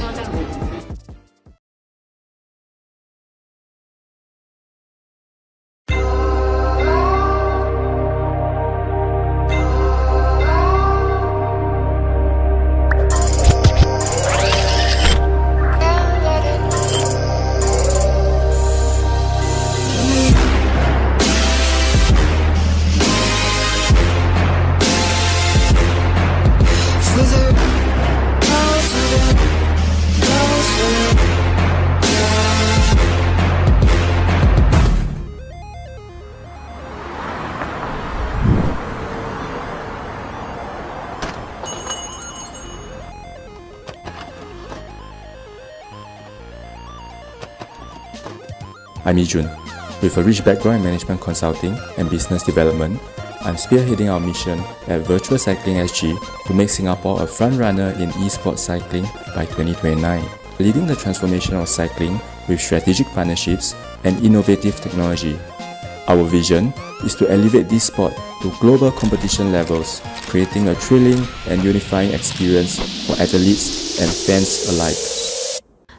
I'm Jun. With a rich background in management consulting and business development, I'm spearheading our mission at Virtual Cycling SG to make Singapore a front-runner in esports cycling by 2029, leading the transformation of cycling with strategic partnerships and innovative technology. Our vision is to elevate this sport to global competition levels, creating a thrilling and unifying experience for athletes and fans alike.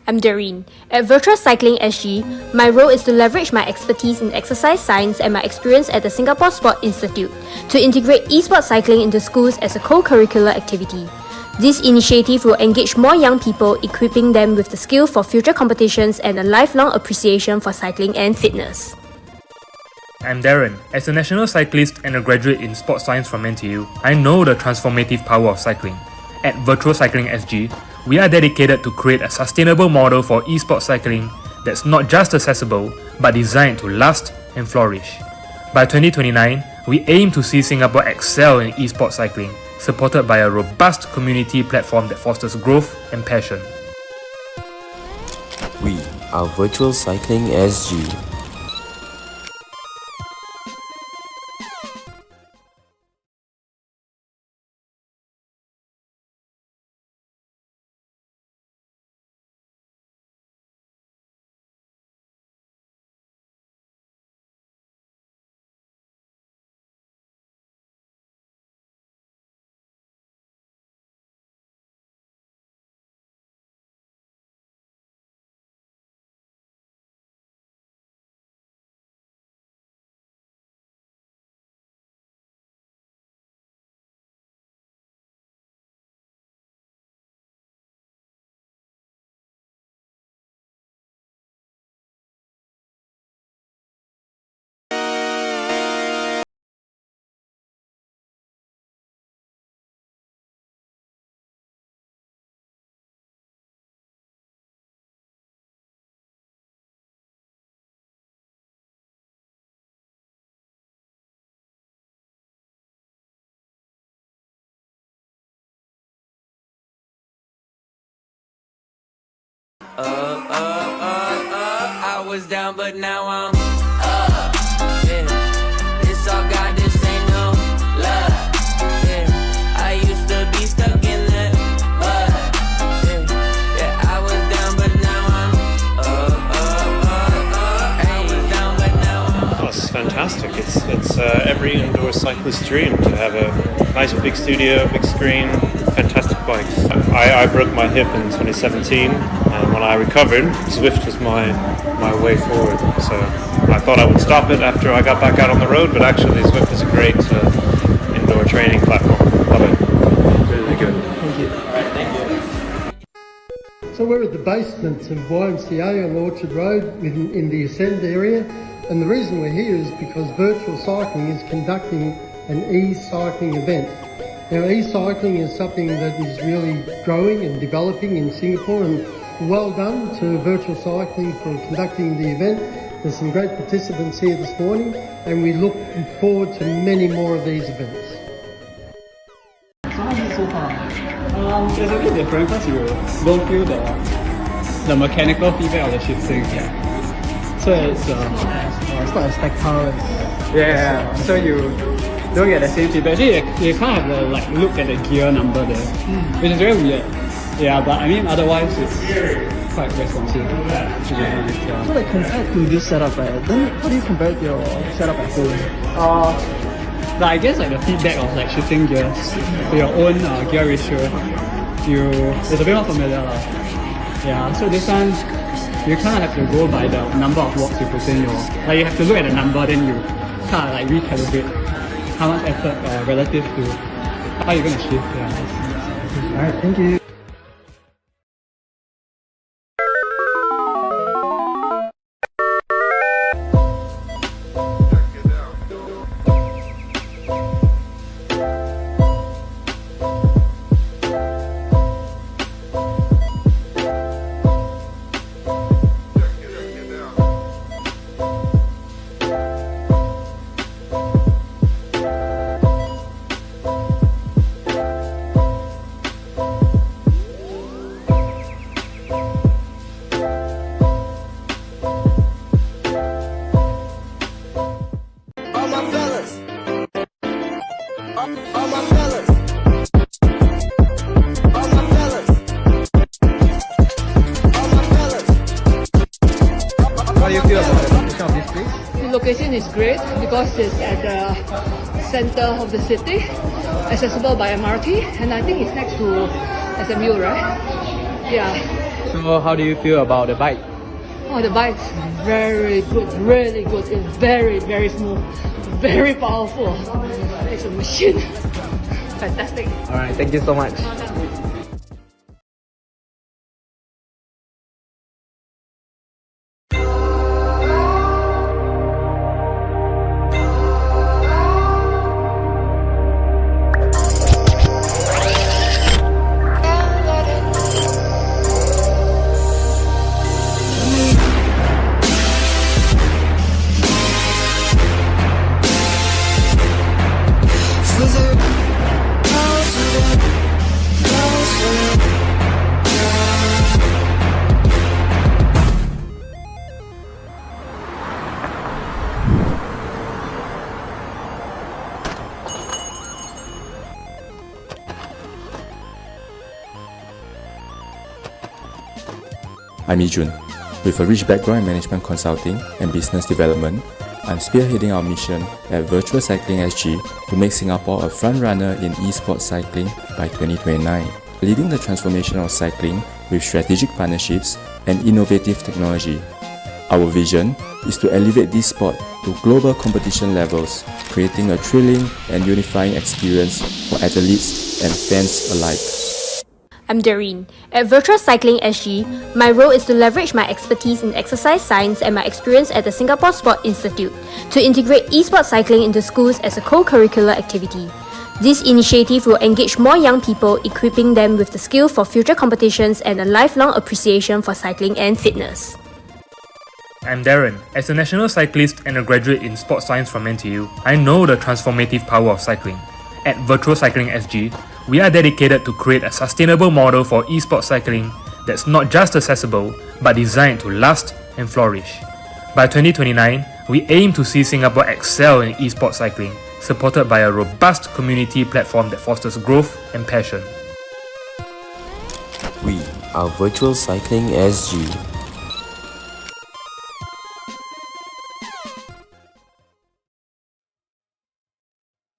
I'm Doreen. At Virtual Cycling SG, my role is to leverage my expertise in exercise science and my experience at the Singapore Sport Institute to integrate esports cycling into schools as a co-curricular activity. This initiative will engage more young people, equipping them with the skill for future competitions and a lifelong appreciation for cycling and fitness. I'm Darren. As a national cyclist and a graduate in sports science from NTU, I know the transformative power of cycling. At Virtual Cycling SG, we are dedicated to create a sustainable model for esports cycling that's not just accessible, but designed to last and flourish. By 2029, we aim to see Singapore excel in esports cycling, supported by a robust community platform that fosters growth and passion. We are Virtual Cycling SG. I was down, but now I'm up. Yeah, it's all God, this ain't no love. Yeah, I used to be stuck in that mud. Yeah, I was down, but now I'm up. I was down, but now I'm Oh, it's fantastic. It's every indoor cyclist's dream to have a nice big studio, big screen, fantastic bikes. I broke my hip in 2017, and when I recovered, Zwift was my way forward. So I thought I would stop it after I got back out on the road, but actually Zwift is a great indoor training platform. Love it. Really good. Thank you. Alright, thank you. So we're at the basement of YMCA on Orchard Road in the Ascend area, and the reason we're here is because Virtual Cycling is conducting an e-cycling event. Now, e-cycling is something that is really growing and developing in Singapore, and well done to Virtual Cycling for conducting the event. There's some great participants here this morning, and we look forward to many more of these events. So how's it so far? It's a bit different because you don't feel the mechanical feedback of the shifting. So it's not as tactile. yeah. So you don't get the same feedback. Actually, you can't have the look at the gear number there, which is very weird. Yeah, but I mean otherwise it's quite responsive. Yeah. So like compared to this setup, right? Then how do you compare it to your setup at home? But I guess like the feedback of like shifting gears to your own gear ratio, it's a bit more familiar lah. Yeah, so this one you kind of have to go by the number of watts you put in your. Like you have to look at the number, then you kind of like recalibrate how much effort relative to how you're gonna shift. Yeah. Alright, thank you. How do you feel about the location of this place? The location is great because it's at the center of the city, accessible by MRT, and I think it's next to SMU, right? Yeah. So how do you feel about the bike? Oh, the bike's very good, really good. It's very, very smooth, very powerful. It's a machine. Fantastic. Alright, thank you so much. I'm Jun. With a rich background in management consulting and business development, I'm spearheading our mission at Virtual Cycling SG to make Singapore a front-runner in esports cycling by 2029, leading the transformation of cycling with strategic partnerships and innovative technology. Our vision is to elevate this sport to global competition levels, creating a thrilling and unifying experience for athletes and fans alike. I'm Doreen. At Virtual Cycling SG, my role is to leverage my expertise in exercise science and my experience at the Singapore Sport Institute to integrate esports cycling into schools as a co-curricular activity. This initiative will engage more young people, equipping them with the skill for future competitions and a lifelong appreciation for cycling and fitness. I'm Darren. As a national cyclist and a graduate in sports science from NTU, I know the transformative power of cycling. At Virtual Cycling SG, we are dedicated to create a sustainable model for esports cycling that's not just accessible, but designed to last and flourish. By 2029, we aim to see Singapore excel in esports cycling, supported by a robust community platform that fosters growth and passion. We are Virtual Cycling SG.